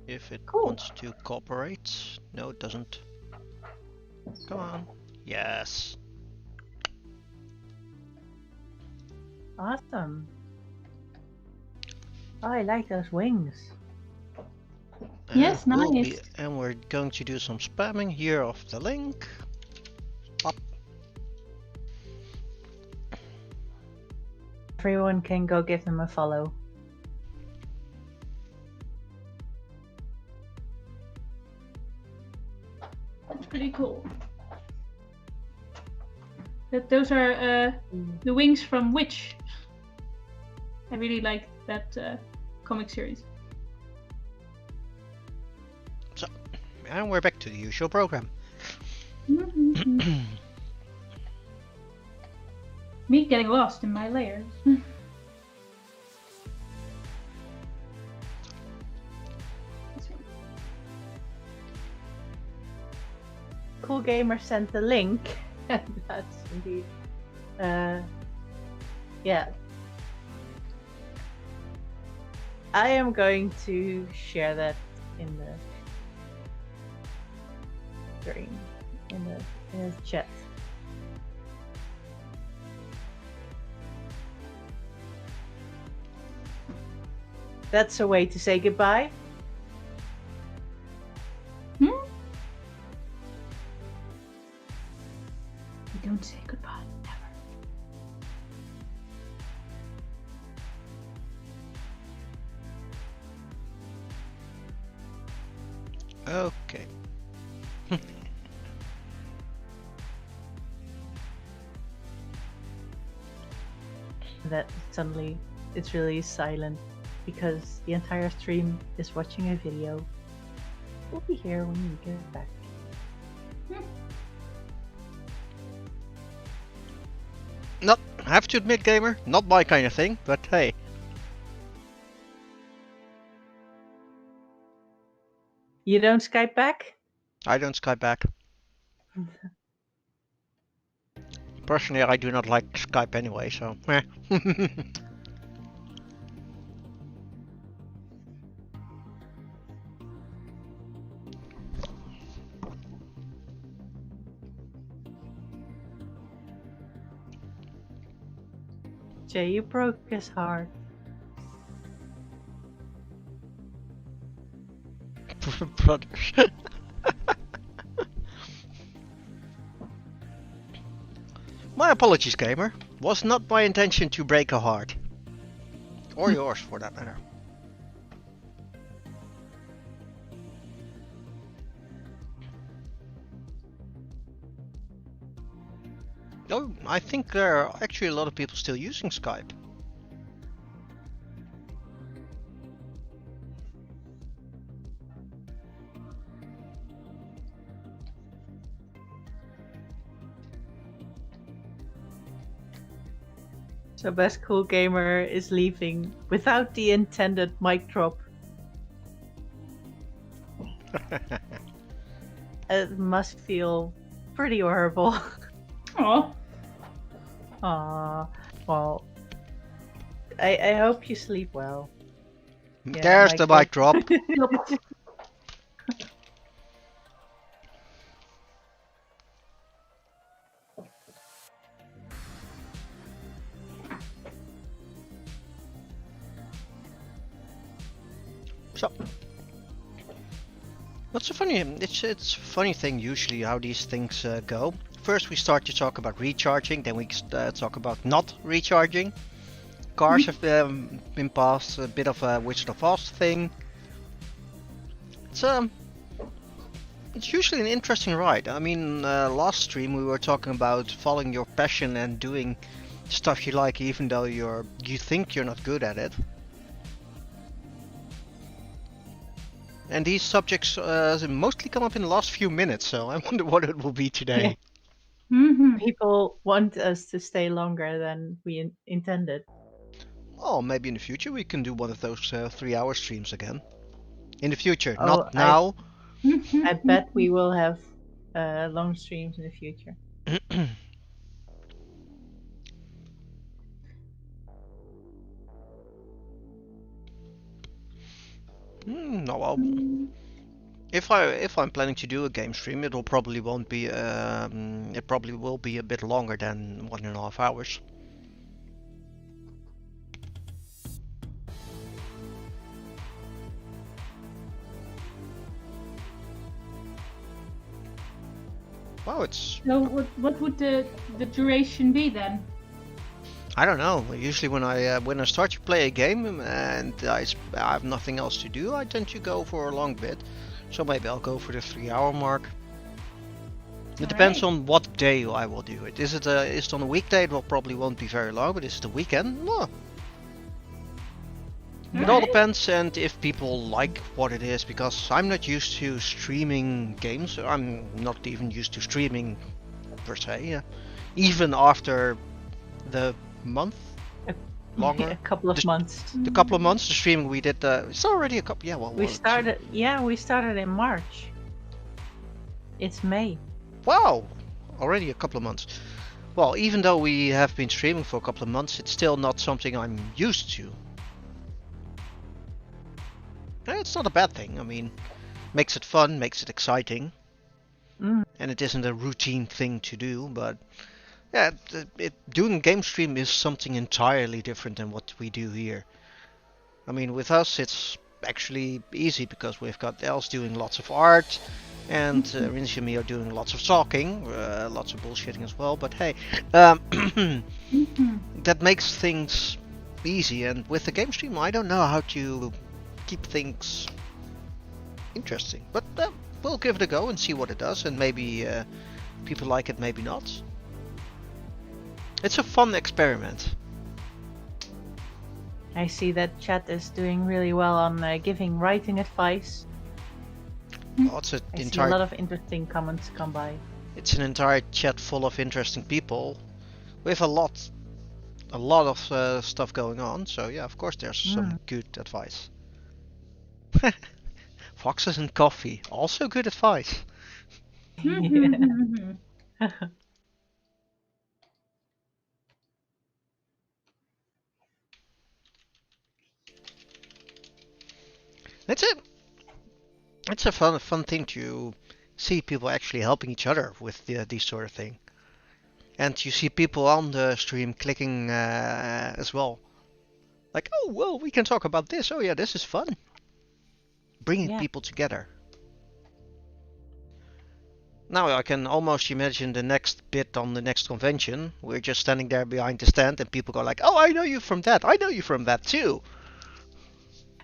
If it
Cool.
wants to cooperate. No, it doesn't. Come on. Yes.
Awesome. Oh, I like those wings.
Yes,
we'll
nice.
and we're going to do some spamming here of the link. Pop.
Everyone can go give them a follow.
That's pretty cool. Those are the wings from Witch. I really like that comic series.
So, and we're back to the usual program.
Me getting lost in my layers.
Cool Gamer sent the link. That's indeed. Yeah. I am going to share that in the screen, in the chat. That's a way to say goodbye.
We don't say goodbye, never.
Okay.
That suddenly it's really silent because the entire stream is watching a video. We'll be here when you get back.
Not, I have to admit, gamer, not my kind of thing, but hey.
You don't Skype back?
I don't Skype back. Personally, I do not like Skype anyway, so eh.
Jay, you broke his heart.
Brothers. My apologies, gamer. Was not my intention to break a heart. Or yours, for that matter. Oh, I think there are actually a lot of people still using Skype.
So Best Cool Gamer is leaving without the intended mic drop. It must feel pretty horrible.
Oh.
Well, I hope you sleep well. Yeah,
There's the mic drop. So, what's so funny? It's a funny thing usually how these things go. First we start to talk about recharging, then we talk about not recharging. Cars have been past, a bit of a Wizard of Oz thing. It's usually an interesting ride. I mean, last stream we were talking about following your passion and doing stuff you like, even though you think you're not good at it. And these subjects mostly come up in the last few minutes, so I wonder what it will be today.
Mm-hmm.
People want us to stay longer than we intended.
Oh, maybe in the future we can do one of those 3-hour streams again. In the future,
Oh,
not now.
I bet we will have long streams in the future.
No, well, if I'm planning to do a game stream, it probably won't be. It probably will be a bit longer than 1.5 hours. Wow, it's.
So what would the duration be then?
I don't know. Usually when I start to play a game and I have nothing else to do, I tend to go for a long bit. So maybe I'll go for the 3-hour mark. It depends
Alright.
on what day I will do it. Is it on a weekday? It will probably won't be very long, but is it a weekend? No. It all
Alright.
depends, and if people like what it is, because I'm not used to streaming games. I'm not even used to streaming per se. Even after the month, longer,
A couple of months.
the couple of months, the streaming we did. It's already a couple. Yeah, well,
We started. Yeah, we started in March. It's May.
Wow, already a couple of months. Well, even though we have been streaming for a couple of months, it's still not something I'm used to. It's not a bad thing. I mean, makes it fun, makes it exciting, and it isn't a routine thing to do. But yeah, doing a game stream is something entirely different than what we do here. I mean, with us, it's actually easy because we've got Els doing lots of art, and Rinzi and me are doing lots of talking, lots of bullshitting as well. But hey, that makes things easy. And with the game stream, I don't know how to keep things interesting. But we'll give it a go and see what it does, and maybe people like it, maybe not. It's a fun experiment.
I see that chat is doing really well on giving writing advice.
Well, it's
I see a lot of interesting comments come by.
It's an entire chat full of interesting people with a lot of stuff going on. So yeah, of course there's some good advice. Foxes and coffee, also good advice. It's a fun thing to see people actually helping each other with these sort of thing, and you see people on the stream clicking as well, like, oh well, we can talk about this. Oh yeah, this is fun. Bringing people together. Now I can almost imagine the next bit on the next convention. We're just standing there behind the stand, and people go like, "Oh, I know you from that. I know you from that too."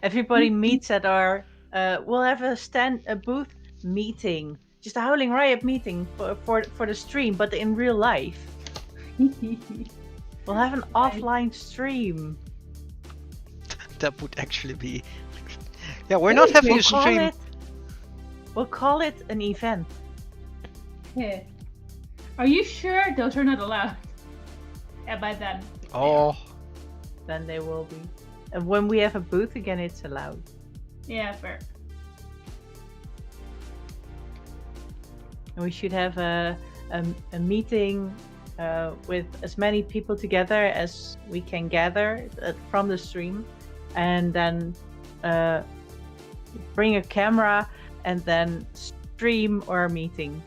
Everybody meets at our. We'll have a booth meeting, just a Howling Riot meeting for the stream, but in real life. We'll have an offline stream.
That would actually be. Yeah, we're not having a stream.
We'll call it an event.
Yeah. Are you sure those are not allowed? Yeah, by then.
Oh.
Then they will be. And when we have a booth again, it's allowed.
Yeah, fair.
And we should have a meeting with as many people together as we can gather from the stream, and then bring a camera and then stream our meeting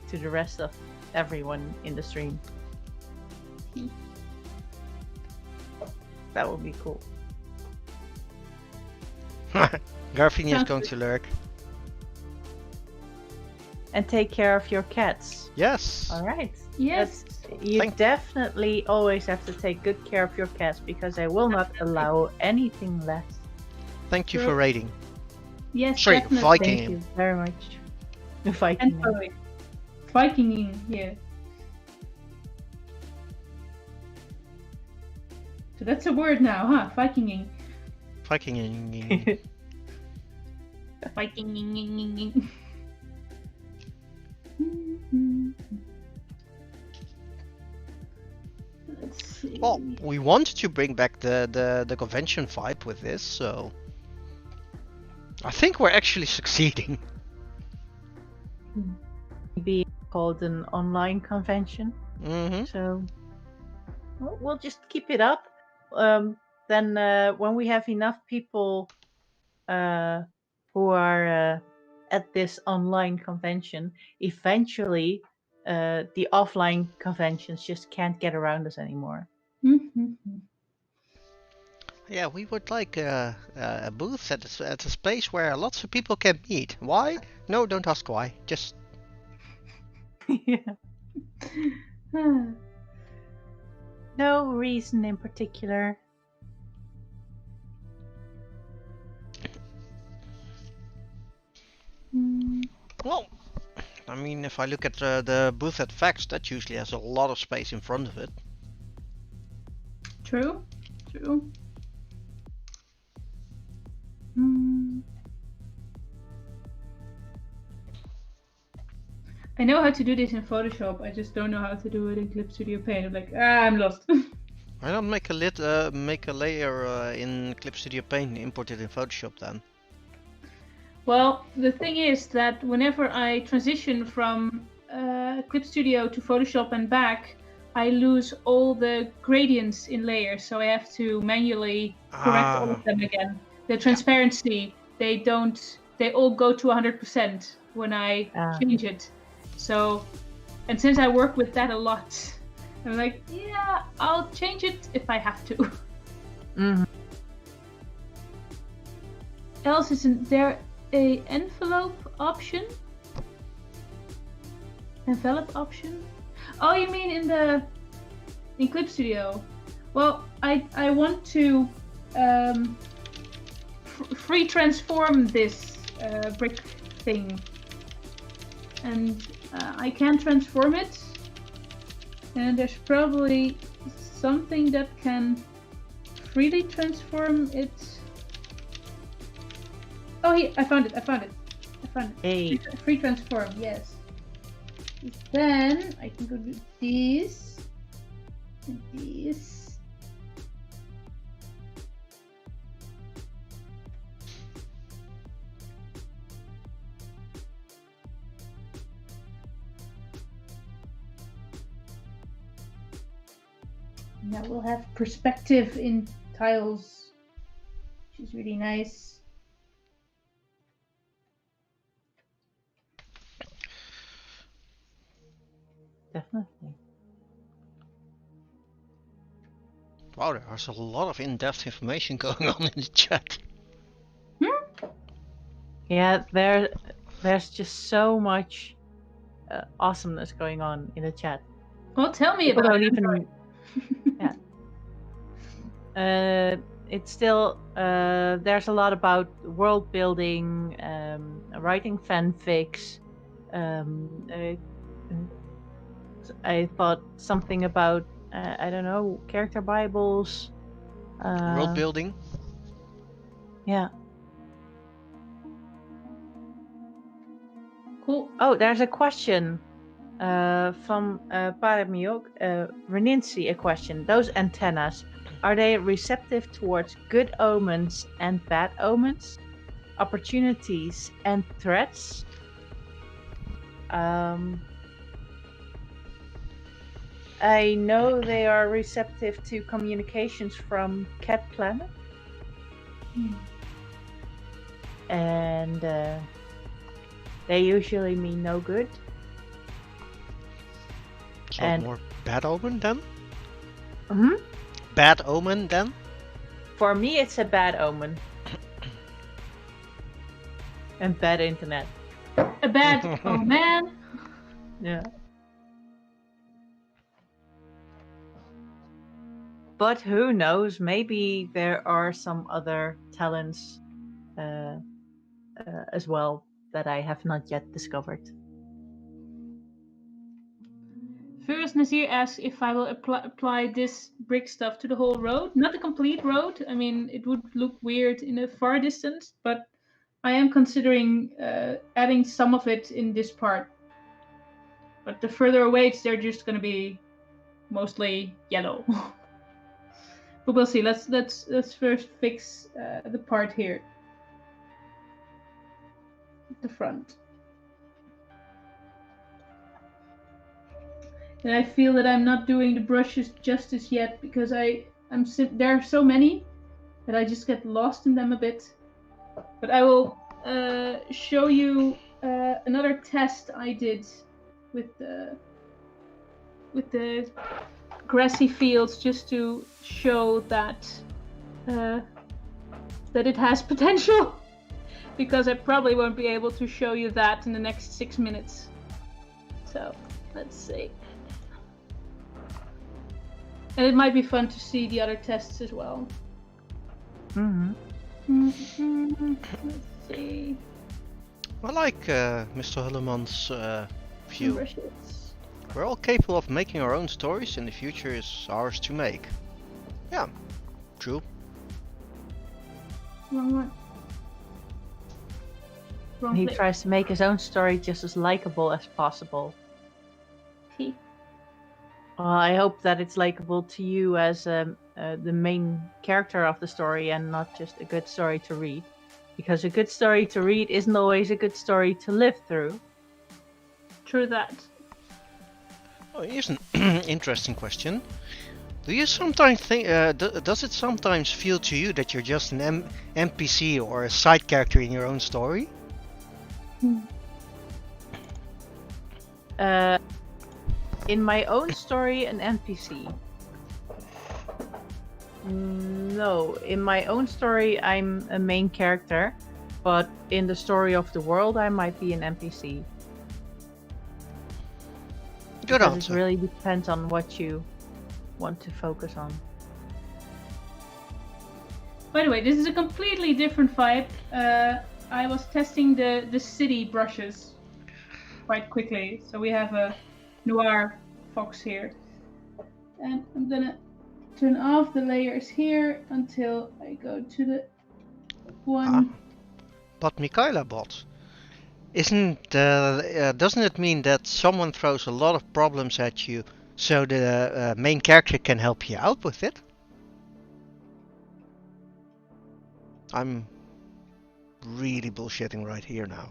to the rest of everyone in the stream. That would be cool.
Garfini is going to lurk.
And take care of your cats.
Yes.
All right.
Yes.
You definitely always have to take good care of your cats, because I will not allow anything less.
Thank you for raiding.
Yes,
sorry,
definitely.
Viking.
Thank you very much. Viking.
Vikinging, yeah. So that's a word now, huh? Vikinging.
Vikinging.
Vikinging. Let's see.
Well, we wanted to bring back the convention vibe with this, so I think we're actually succeeding.
Be called an online convention.
Mm-hmm.
So we'll just keep it up. Then when we have enough people who are at this online convention, eventually the offline conventions just can't get around us anymore.
Yeah, we would like a booth at a space where lots of people can meet. Why? No, don't ask why. Just
No reason in particular.
well, I mean, if I look at the booth at Vex, that usually has a lot of space in front of it.
True. Hmm. I know how to do this in Photoshop. I just don't know how to do it in Clip Studio Paint. I'm like, I'm lost.
Why not make a layer in Clip Studio Paint and import it in Photoshop then?
Well, the thing is that whenever I transition from Clip Studio to Photoshop and back, I lose all the gradients in layers, so I have to manually correct all of them again. The transparency, they all go to 100% when I change it. So, and since I work with that a lot, I'm like, yeah, I'll change it if I have to.
Mm-hmm.
Else, isn't there a envelope option? Envelope option? Oh, you mean in Clip Studio? Well, I want to free transform this brick thing, and I can transform it, and there's probably something that can freely transform it. Oh, here, I found it.
Hey.
Free transform, yes. Then I can go do this and this. Now we'll have perspective in tiles, which is really nice.
Definitely.
Wow, there's a lot of in-depth information going on in the chat.
Yeah, there's just so much awesomeness going on in the chat.
Well, tell me
People
about
don't
it.
even. Yeah. It's still there's a lot about world building, writing fanfics. I thought something about I don't know, character bibles.
World building.
Yeah.
Cool.
Oh, there's a question from Paramiok. Reninci, a question. Those antennas, are they receptive towards good omens and bad omens? Opportunities and threats? I know they are receptive to communications from Cat Planet. And they usually mean no good.
So
And-
more bad omen then?
Hmm?
Bad omen then?
For me, it's a bad omen. And bad internet.
A bad oh man.
Yeah. But who knows? Maybe there are some other talents as well that I have not yet discovered.
First, Nazir asks if I will apply this brick stuff to the whole road. Not the complete road. I mean, it would look weird in a far distance, but I am considering adding some of it in this part. But the further away, they're just going to be mostly yellow. But we'll see. Let's first fix the part here, the front. And I feel that I'm not doing the brushes justice yet because there are so many that I just get lost in them a bit. But I will show you another test I did with the grassy fields just to show that that it has potential. Because I probably won't be able to show you that in the next 6 minutes. So let's see. And it might be fun to see the other tests as well.
Mm-hmm.
Let's see.
I like Mr. Hulleman's Phew.
brushes.
We're all capable of making our own stories, and the future is ours to make. Yeah, true.
Wrong one. Wrong
He
place.
tries to make his own story just as likable as possible.
T.
Well, I hope that it's likable to you as the main character of the story and not just a good story to read. Because a good story to read isn't always a good story to live through.
True that.
Oh, here's an interesting question. Do you sometimes think, does it sometimes feel to you that you're just an NPC or a side character in your own story?
In my own story, an NPC. No, in my own story, I'm a main character, but in the story of the world, I might be an NPC.
Good
Because
answer.
it really depends on what you want to focus on.
By the way, this is a completely different vibe. I was testing the city brushes quite quickly. So we have a noir fox here. And I'm gonna turn off the layers here until I go to the one.
But Mikaela bot, doesn't it mean that someone throws a lot of problems at you so the main character can help you out with it? I'm really bullshitting right here now.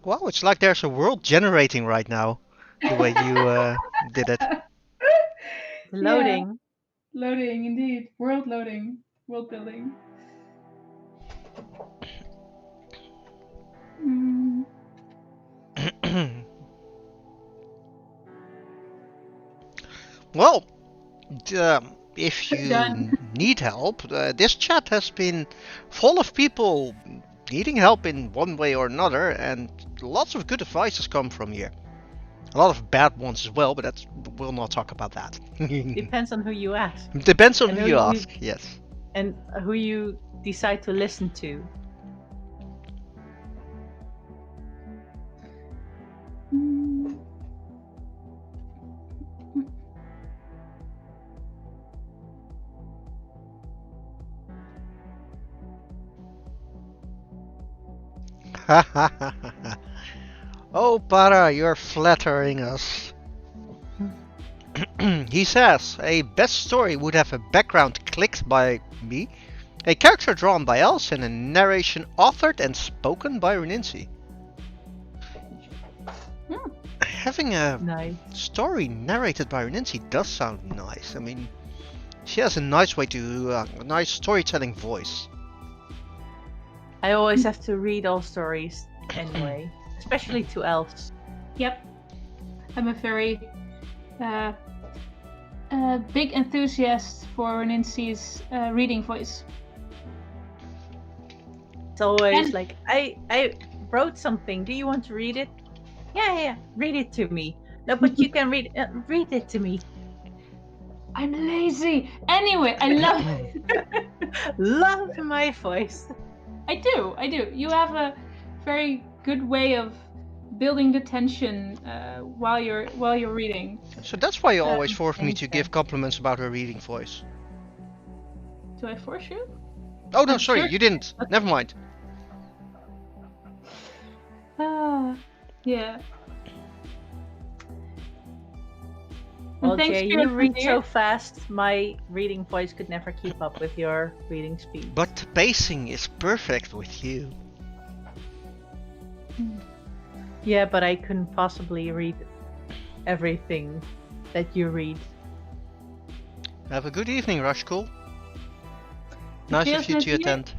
Wow, it's like there's a world generating right now, the way you did it.
Loading.
Yeah, loading, indeed. World loading. World building.
Well, if you
Done.
need help, this chat has been full of people needing help in one way or another, and lots of good advice has come from here. A lot of bad ones as well, but we'll not talk about that.
Depends on who you ask.
Depends on
And
who you ask, yes.
And who you decide to listen to.
Oh, Para, you're flattering us. He says, a best story would have a background clicked by me, a character drawn by Els, and a narration authored and spoken by Reninci. Having a story narrated by Reninci does sound nice. I mean, she has a nice way to, a nice storytelling voice.
I always have to read all stories anyway, especially to elves.
Yep. I'm a very big enthusiast for Ninci's reading voice.
It's always like, I wrote something. Do you want to read it? Yeah, read it to me. No, but you can read it to me.
I'm lazy. Anyway, I love it.
Love my voice.
I do. You have a very good way of building the tension while you're reading.
So that's why you always force me to give compliments about her reading voice.
Do I force you?
Oh no, sorry,
Sure.
you didn't. Never mind.
Yeah.
Well,
thanks,
Jay,
Spirit
you read
Frontier.
so fast, my reading voice could never keep up with your reading speed.
But the pacing is perfect with you.
Yeah, but I couldn't possibly read everything that you read.
Have a good evening, Rashkul. Nice of you to attend.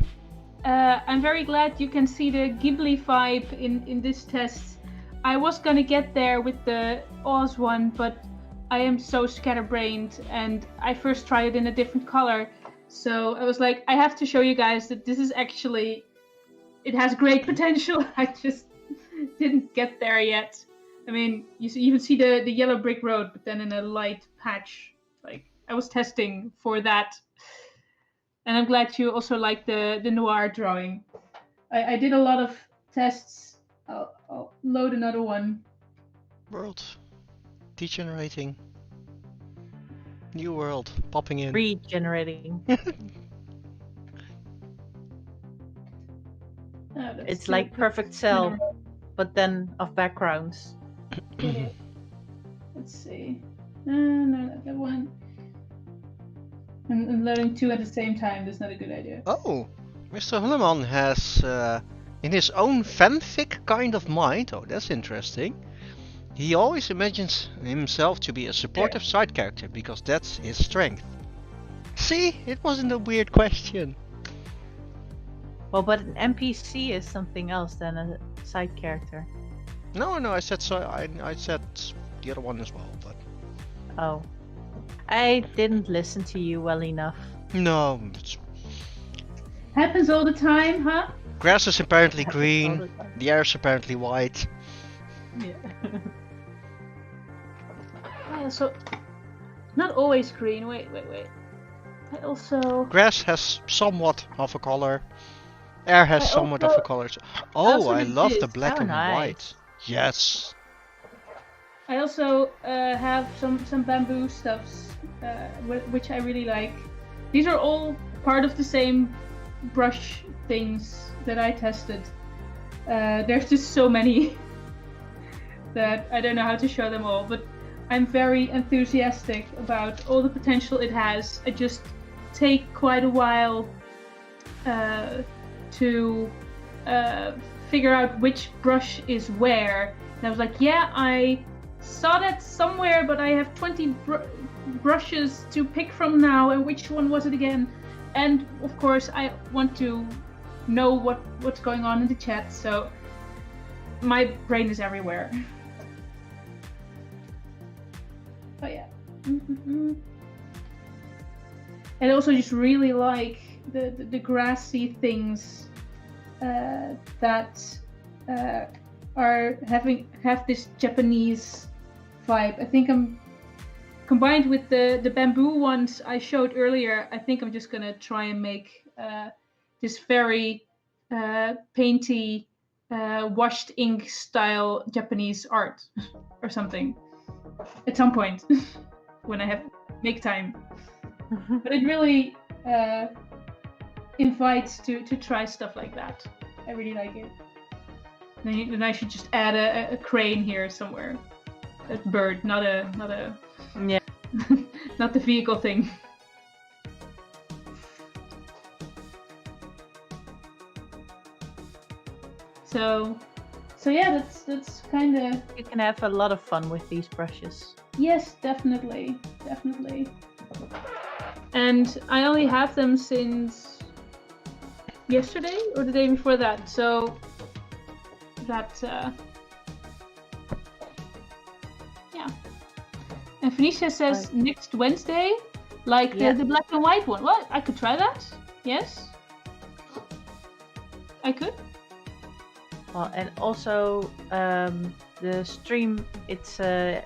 I'm very glad you can see the Ghibli vibe in this test. I was gonna get there with the Oz one, but I am so scatterbrained, and I first tried it in a different color. So I was like, I have to show you guys that this is actually, it has great potential. I just didn't get there yet. I mean, you even see the yellow brick road, but then in a light patch. Like, I was testing for that. And I'm glad you also like the noir drawing. I did a lot of tests. I'll load another one.
World. Degenerating. New world. Popping in.
Regenerating.
Oh, that's
It's
two-
like Perfect Cell, but then of backgrounds.
Let's see. No, not that one. I'm loading two at the same time. That's not a good idea.
Oh, Mr. Hulleman has, in his own fanfic kind of mind, oh that's interesting, he always imagines himself to be a supportive side character because that's his strength. See, it wasn't a weird question.
Well, but an NPC is something else than a side character.
No, I said so. I said the other one as well, but
Oh. I didn't listen to you well enough.
no.
Happens all the time, huh?
Grass is apparently
Happens all
green.
the time.
The air is apparently white.
Yeah.
I also not always green. Wait. I also
Grass has somewhat of a color. Air has
I
somewhat
also-
of a color. Oh,
also
I
did
love the
this.
black
Oh,
and
nice.
white. Yes.
I also have some bamboo stuffs, which I really like. These are all part of the same brush things that I tested. There's just so many that I don't know how to show them all, but I'm very enthusiastic about all the potential it has. I just take quite a while to figure out which brush is where. And I was like, yeah, I saw that somewhere, but I have 20 brushes to pick from now, and which one was it again? And of course, I want to know what's going on in the chat, so my brain is everywhere. But yeah. And I also just really like the grassy things that have this Japanese vibe. I think I'm combined with the bamboo ones I showed earlier. I think I'm just gonna try and make this very painty washed ink style Japanese art or something at some point when I make time. But it really invites to try stuff like that. I really like it. Then I should just add a crane here somewhere. A bird, not a
Yeah.
not the vehicle thing. So yeah, that's kind of
You can have a lot of fun with these brushes.
yes, definitely. And I only have them since yesterday or the day before that, so that yeah. And Phoenicia says
Right.
next Wednesday, like
Yeah.
the black and white one. What? I could try that. Yes, I could.
Well, and also the stream, it's the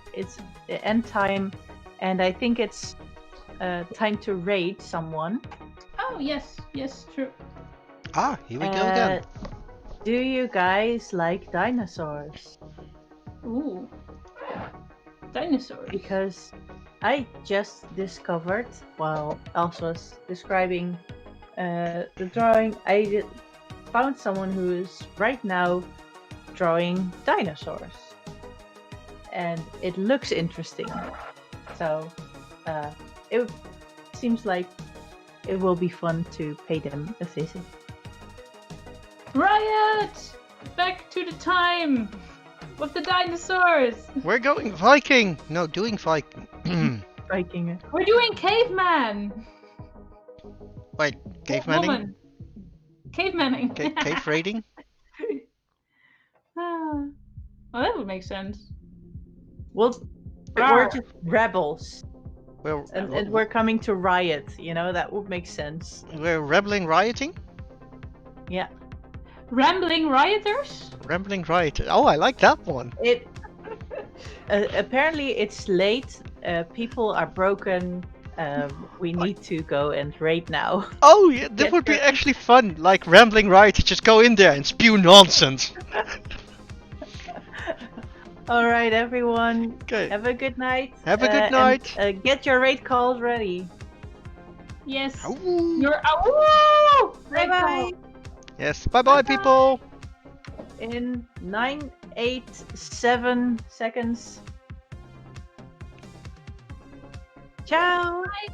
end time, and I think it's time to raid someone.
Oh yes, true.
Ah, here we go again.
Do you guys like dinosaurs?
Ooh, dinosaurs.
Because I just discovered, while Elsa was describing the drawing, I found someone who is right now drawing dinosaurs. And it looks interesting. So it seems like it will be fun to pay them a visit.
Riot! Back to the time of the dinosaurs.
We're going Viking! No, doing Viking.
Striking it.
We're doing caveman.
Wait, cavemaning?
Woman. Cavemaning.
Cave raiding?
Ah. Well, that would make sense.
Well,
Rawr.
we're just rebels.
We're,
And we're coming to riot, you know, that would make sense.
we're rebelling, rioting?
Yeah.
Rambling rioters?
Rambling riot. Oh, I like that one.
It apparently it's late. People are broken. We need to go and raid now.
Oh, yeah, that
Get
would be
your-
actually fun. Like rambling right, you just go in there and spew nonsense.
All right, everyone.
Okay.
Have a good night.
Have a good night.
And, get your raid calls ready.
Yes.
Ow.
You're Woo!
Bye bye.
Yes, bye bye, people.
In 9, 8, 7 seconds. Ciao.